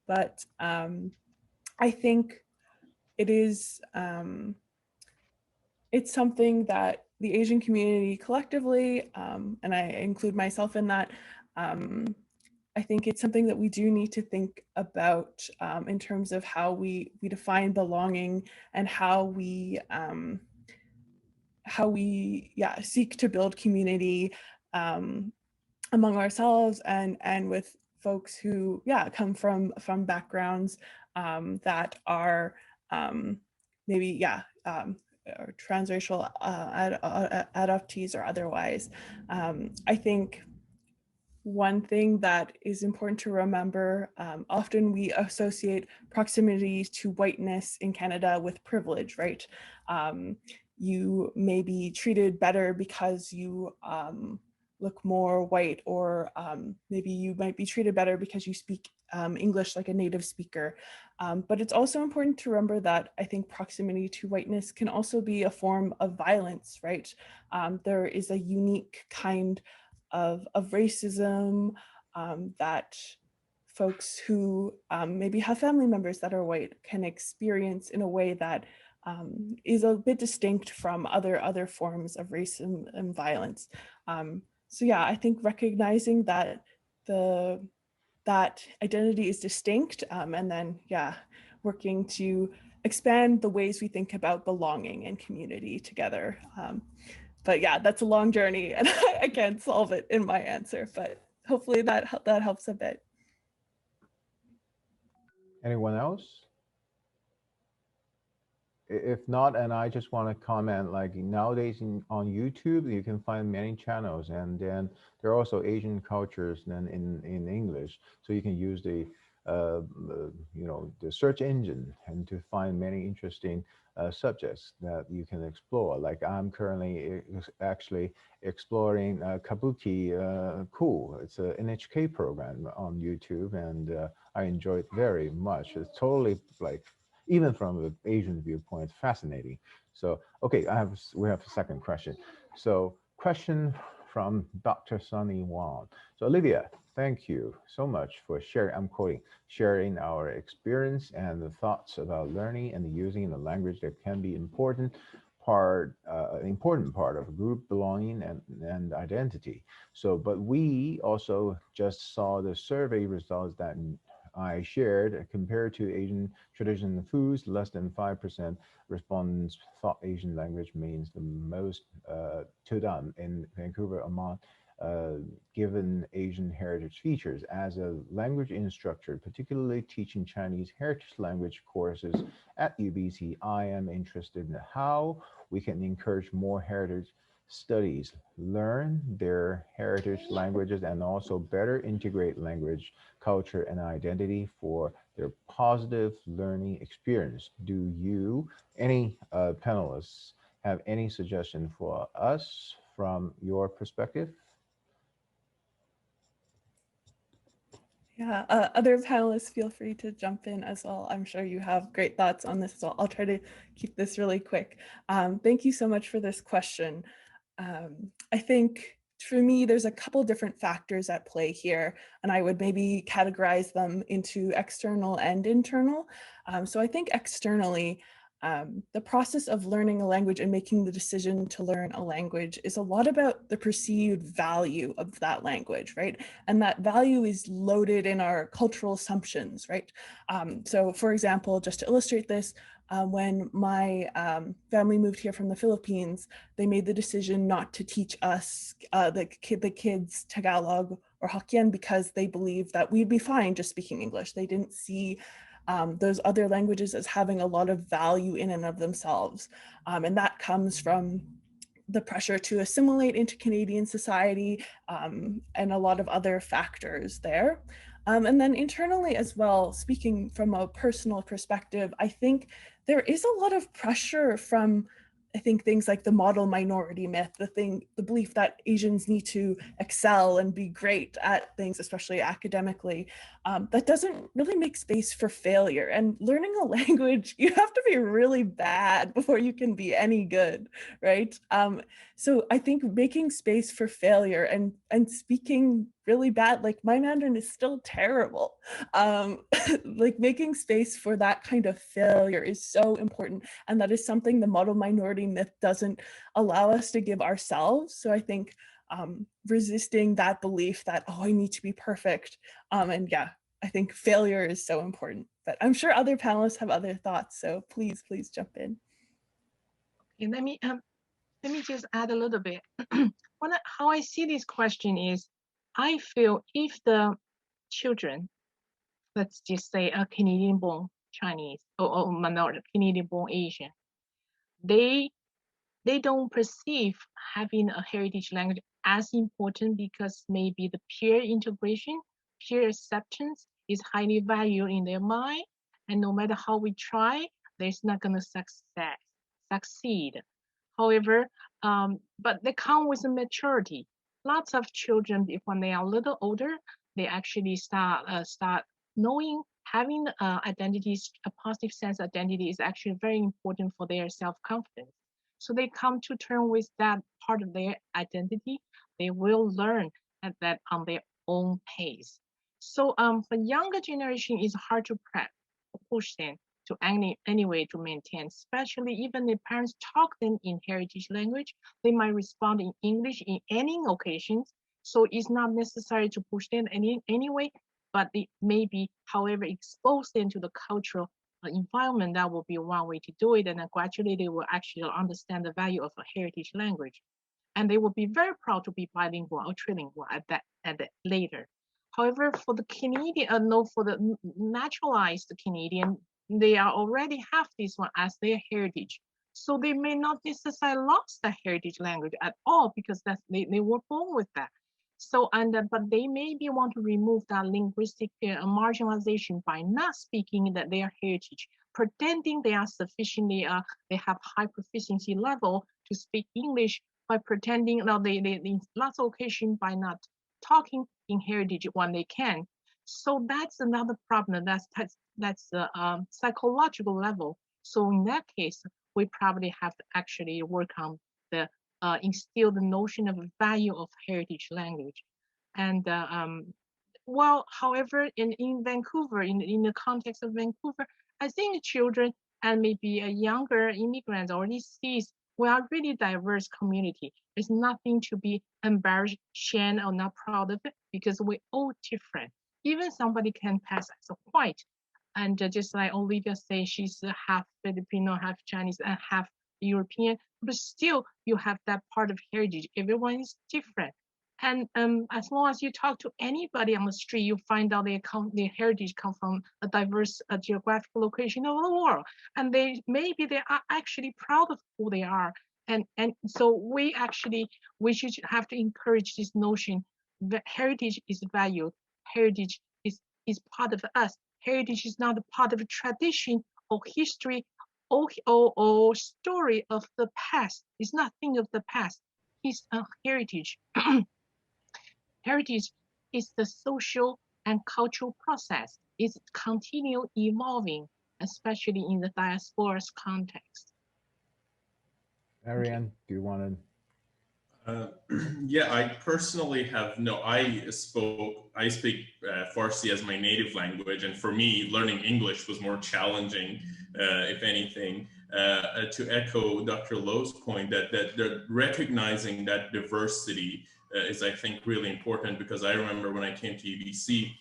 but I think it is it's something that the Asian community collectively, and I include myself in that, I think it's something that we do need to think about in terms of how we define belonging, and how we seek to build community among ourselves and with folks who come from backgrounds that are maybe or transracial adoptees or otherwise. I think one thing that is important to remember, often we associate proximity to whiteness in Canada with privilege, right? You may be treated better because you look more white, or maybe you might be treated better because you speak English like a native speaker. But it's also important to remember that I think proximity to whiteness can also be a form of violence, right? There is a unique kind of racism that folks who maybe have family members that are white can experience in a way that is a bit distinct from other forms of racism and violence. So yeah, I think recognizing that that identity is distinct, and then working to expand the ways we think about belonging and community together. But yeah, that's a long journey, and I can't solve it in my answer, but hopefully that helps a bit. Anyone else? If not, and I just want to comment, like nowadays on YouTube, you can find many channels, and then there are also Asian cultures then in English. So you can use the the search engine and to find many interesting subjects that you can explore. Like I'm currently actually exploring Kabuki Cool. It's an NHK program on YouTube, and I enjoy it very much. It's totally like, even from an Asian viewpoint, fascinating. So, okay, we have a second question. So, question from Dr. Sunny Wong. So, Olivia, thank you so much for sharing, I'm quoting, sharing our experience and the thoughts about learning and using the language that can be an important part of group belonging and identity. So, but we also just saw the survey results that I shared. Compared to Asian traditional foods, less than 5% respondents thought Asian language means the most to them in Vancouver among given Asian heritage features. As a language instructor, particularly teaching Chinese heritage language courses at UBC, I am interested in how we can encourage more heritage studies, learn their heritage languages, and also better integrate language, culture, and identity for their positive learning experience. Do you, any panelists, have any suggestion for us from your perspective? Yeah, other panelists, feel free to jump in as well. I'm sure you have great thoughts on this as well. I'll try to keep this really quick. Thank you so much for this question. I think for me, there's a couple different factors at play here, and I would maybe categorize them into external and internal. So I think externally, the process of learning a language and making the decision to learn a language is a lot about the perceived value of that language, right? And that value is loaded in our cultural assumptions, right? So for example, just to illustrate this, when my family moved here from the Philippines, they made the decision not to teach us, the kids, Tagalog or Hokkien, because they believed that we'd be fine just speaking English. They didn't see those other languages as having a lot of value in and of themselves. And that comes from the pressure to assimilate into Canadian society and a lot of other factors there. And then internally as well, speaking from a personal perspective, I think there is a lot of pressure from I think things like the model minority myth, the belief that Asians need to excel and be great at things, especially academically, that doesn't really make space for failure. And learning a language, you have to be really bad before you can be any good, right? So I think making space for failure and speaking really bad, like my Mandarin is still terrible. Like making space for that kind of failure is so important. And that is something the model minority myth doesn't allow us to give ourselves. So I think resisting that belief that, oh, I need to be perfect. And yeah, I think failure is so important. But I'm sure other panelists have other thoughts. So please jump in. Okay, let me just add a little bit. How I see this question is, I feel if the children, let's just say a Canadian-born Chinese or minority Canadian-born Asian, they don't perceive having a heritage language as important because maybe the peer integration, peer acceptance is highly valued in their mind, and no matter how we try, there's not going to succeed. However, but they come with a maturity. Lots of children, when they are a little older, they actually start knowing having identities, a positive sense of identity is actually very important for their self-confidence. So they come to terms with that part of their identity. They will learn at that on their own pace. So for younger generation, it's hard to push them to any way to maintain, especially even if parents talk them in heritage language, they might respond in English in any occasions. So it's not necessary to push them anyway, but it may be, however, expose them to the cultural environment. That will be one way to do it. And then gradually they will actually understand the value of a heritage language. And they will be very proud to be bilingual or trilingual at that later. However, for the Canadian, for the naturalized Canadian, they are already have this one as their heritage. So they may not necessarily lost the heritage language at all because they were born with that. So, but they maybe want to remove that linguistic marginalization by not speaking that their heritage, pretending they are sufficiently, they have high proficiency level to speak English by pretending that they in lots of occasions by not talking in heritage when they can. So that's another problem. That's the psychological level. So in that case, we probably have to actually work on the instill the notion of value of heritage language. And well, however, in Vancouver, in the context of Vancouver, I think children and maybe younger immigrants already sees we are really diverse community. There's nothing to be embarrassed, ashamed, or not proud of it because we're all different. Even somebody can pass as a white. And just like Olivia says, she's half Filipino, half Chinese, and half European, but still you have that part of heritage. Everyone is different. And as long as you talk to anybody on the street, you find out their heritage come from a diverse geographical location of the world. And they are actually proud of who they are. And so we should have to encourage this notion that heritage is valued. Heritage is part of us. Heritage is not a part of a tradition or history or story of the past. It's nothing of the past. It's a heritage. Heritage is the social and cultural process. It's continue evolving, especially in the diaspora's context. Ariane, do you want to? Yeah, I personally have I speak Farsi as my native language, and for me, learning English was more challenging, if anything. To echo Dr. Lowe's point, that recognizing that diversity is, I think, really important, because I remember when I came to UBC,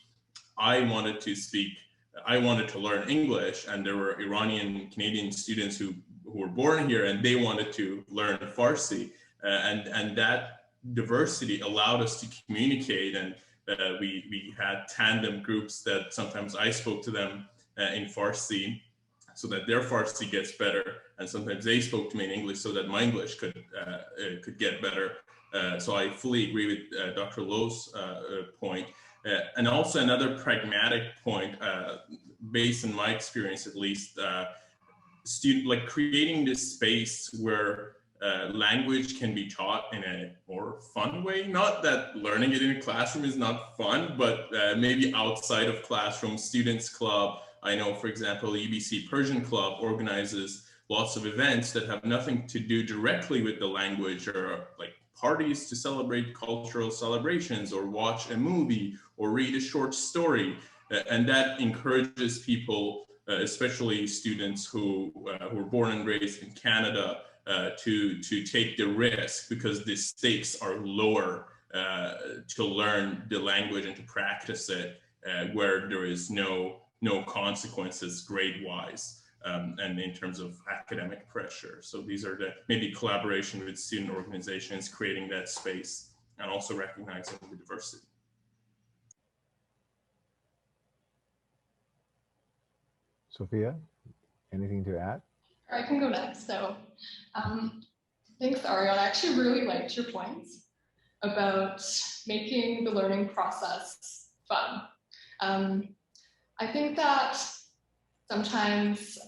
I wanted to learn English, and there were Iranian Canadian students who were born here, and they wanted to learn Farsi. And that diversity allowed us to communicate, and we had tandem groups that sometimes I spoke to them in Farsi so that their Farsi gets better, and sometimes they spoke to me in English so that my English could get better. So I fully agree with Dr. Lowe's point. And also another pragmatic point, based on my experience at least, like creating this space where language can be taught in a more fun way. Not that learning it in a classroom is not fun, but maybe outside of classroom. Students Club, I know, for example, UBC Persian Club organizes lots of events that have nothing to do directly with the language, or like parties to celebrate cultural celebrations, or watch a movie, or read a short story. And that encourages people, especially students who were born and raised in Canada, to take the risk, because the stakes are lower to learn the language and to practice it, where there is no consequences grade-wise, and in terms of academic pressure. So these are the maybe collaboration with student organizations, creating that space, and also recognizing the diversity. Sophia, anything to add? I can go next. So thanks, Ariel. I actually really liked your points about making the learning process fun. I think that sometimes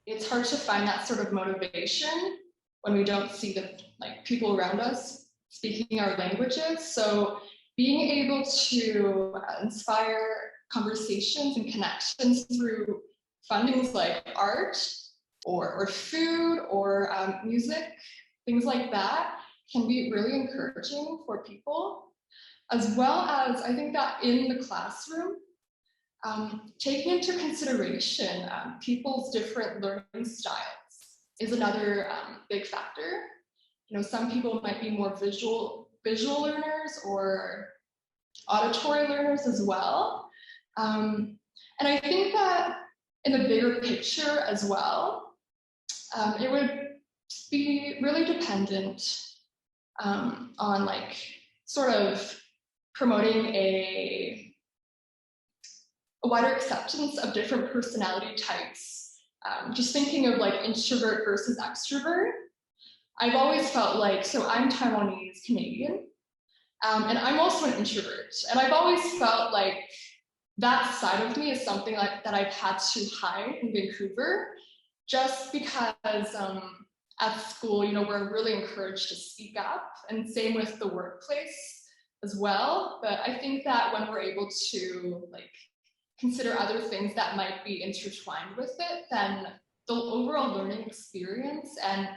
it's hard to find that sort of motivation when we don't see the people around us speaking our languages. So being able to inspire conversations and connections through fun things like art or food or music, things like that can be really encouraging for people. As well as, I think that in the classroom, taking into consideration people's different learning styles is another big factor. You know, some people might be more visual learners or auditory learners as well. And I think that in the bigger picture as well, it would be really dependent on sort of promoting a wider acceptance of different personality types. Just thinking of introvert versus extrovert. I've always felt so I'm Taiwanese Canadian, and I'm also an introvert. And I've always felt like that side of me is something that I've had to hide in Vancouver, just because at school, we're really encouraged to speak up, and same with the workplace as well. But I think that when we're able to consider other things that might be intertwined with it, then the overall learning experience and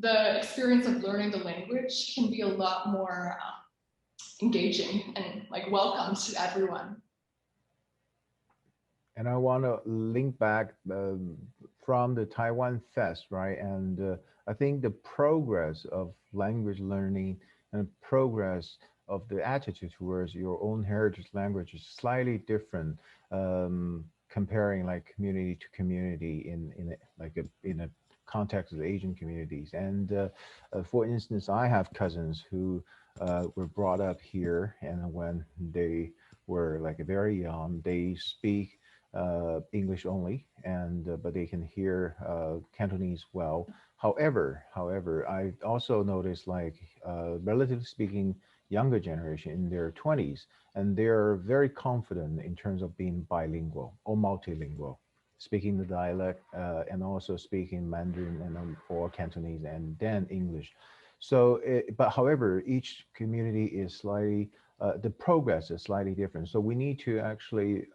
the experience of learning the language can be a lot more engaging and welcome to everyone. And I want to link back from the Taiwan Fest, right? And I think the progress of language learning and progress of the attitude towards your own heritage language is slightly different, comparing community to community in a context of Asian communities. And for instance, I have cousins who were brought up here, and when they were very young, they speak English only, and but they can hear Cantonese well. However, I also noticed relatively speaking, younger generation in their 20s, and they're very confident in terms of being bilingual or multilingual, speaking the dialect and also speaking Mandarin and or Cantonese and then English. So, but however, each community is slightly, the progress is slightly different. So we need to actually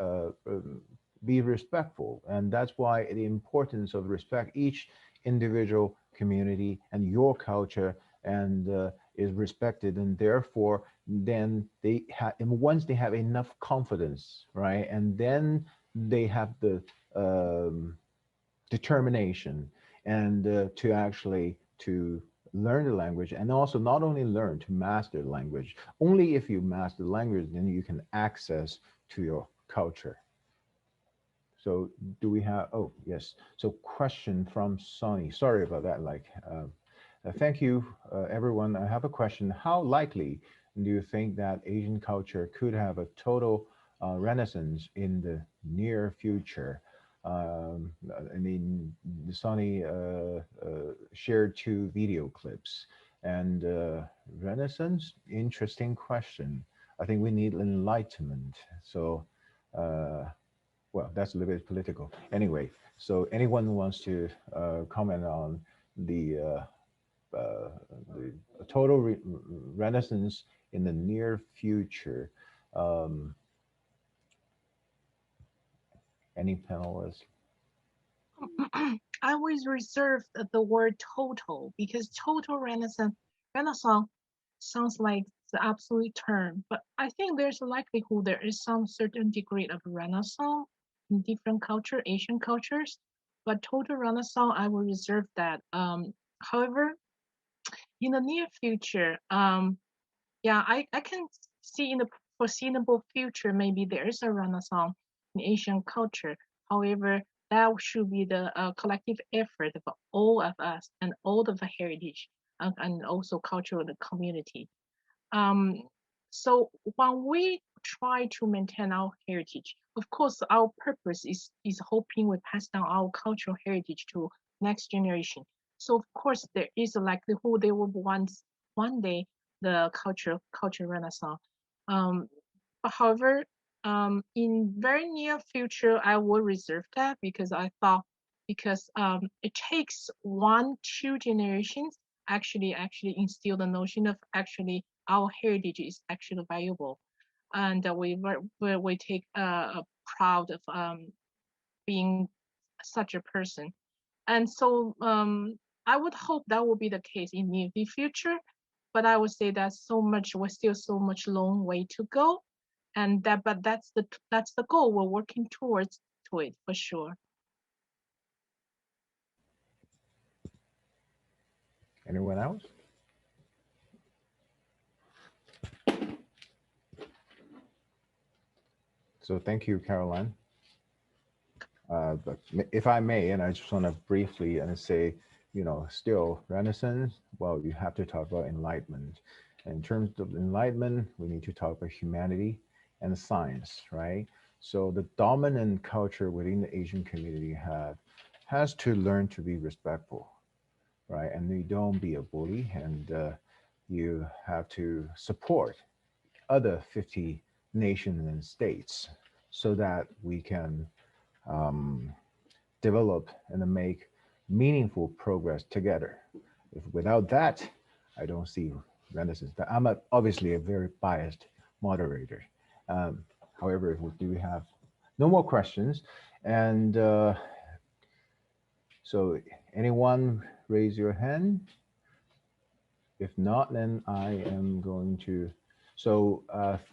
be respectful, and that's why the importance of respect each individual community and your culture and is respected, and therefore then they have, and once they have enough confidence, right, and then they have the determination and to actually to learn the language, and also not only learn, to master the language. Only if you master the language, then you can access to your culture. So do we have, oh yes, so question from Sonny, sorry about that, thank you everyone. I have a question. How likely do you think that Asian culture could have a total renaissance in the near future? I mean, Sonny shared 2 video clips, and renaissance, interesting question. I think we need enlightenment. So well, that's a little bit political. Anyway, so anyone who wants to comment on the total renaissance in the near future? Any panelists? I always reserve the word total because total renaissance sounds like the absolute term, but I think there's a likelihood there is some certain degree of renaissance in different culture, Asian cultures, but total renaissance, I will reserve that. However, in the near future, yeah, I can see in the foreseeable future, maybe there is a renaissance in Asian culture. However, that should be the collective effort of all of us and all of the heritage and also cultural community. So when we try to maintain our heritage, of course, our purpose is hoping we pass down our cultural heritage to next generation. So of course, there is a likelihood there will be one day the culture renaissance. But however, in very near future, I will reserve that because I thought it takes 1-2 generations actually instill the notion of actually our heritage is actually valuable, and we take proud of being such a person, and so I would hope that will be the case in the future, but I would say we're still so much long way to go, and that's the goal we're working towards to it for sure. Anyone else? So thank you, Caroline. But if I may, and I just want to briefly say, still Renaissance, well, you have to talk about enlightenment. And in terms of enlightenment, we need to talk about humanity and science, right? So the dominant culture within the Asian community has to learn to be respectful, right? And you don't be a bully, and you have to support other 50 nations and states so that we can develop and make meaningful progress together. Without that, I don't see Renaissance. I'm obviously a very biased moderator. However, if we do have no more questions, and so anyone raise your hand? If not, then I am going to. So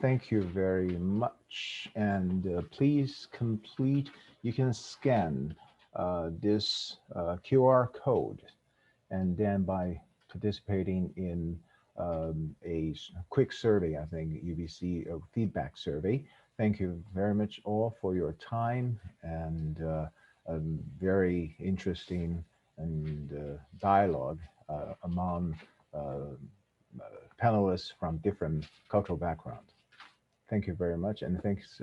thank you very much, and please complete. You can scan this QR code, and then by participating in a quick survey, I think UBC feedback survey. Thank you very much all for your time and a very interesting and dialogue among panelists from different cultural backgrounds. Thank you very much, and thanks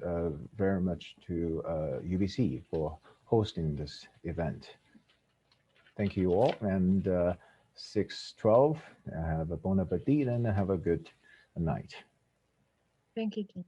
very much to UBC for hosting this event. Thank you all, and 6:12, have a bon appetit and have a good night. Thank you, Jim.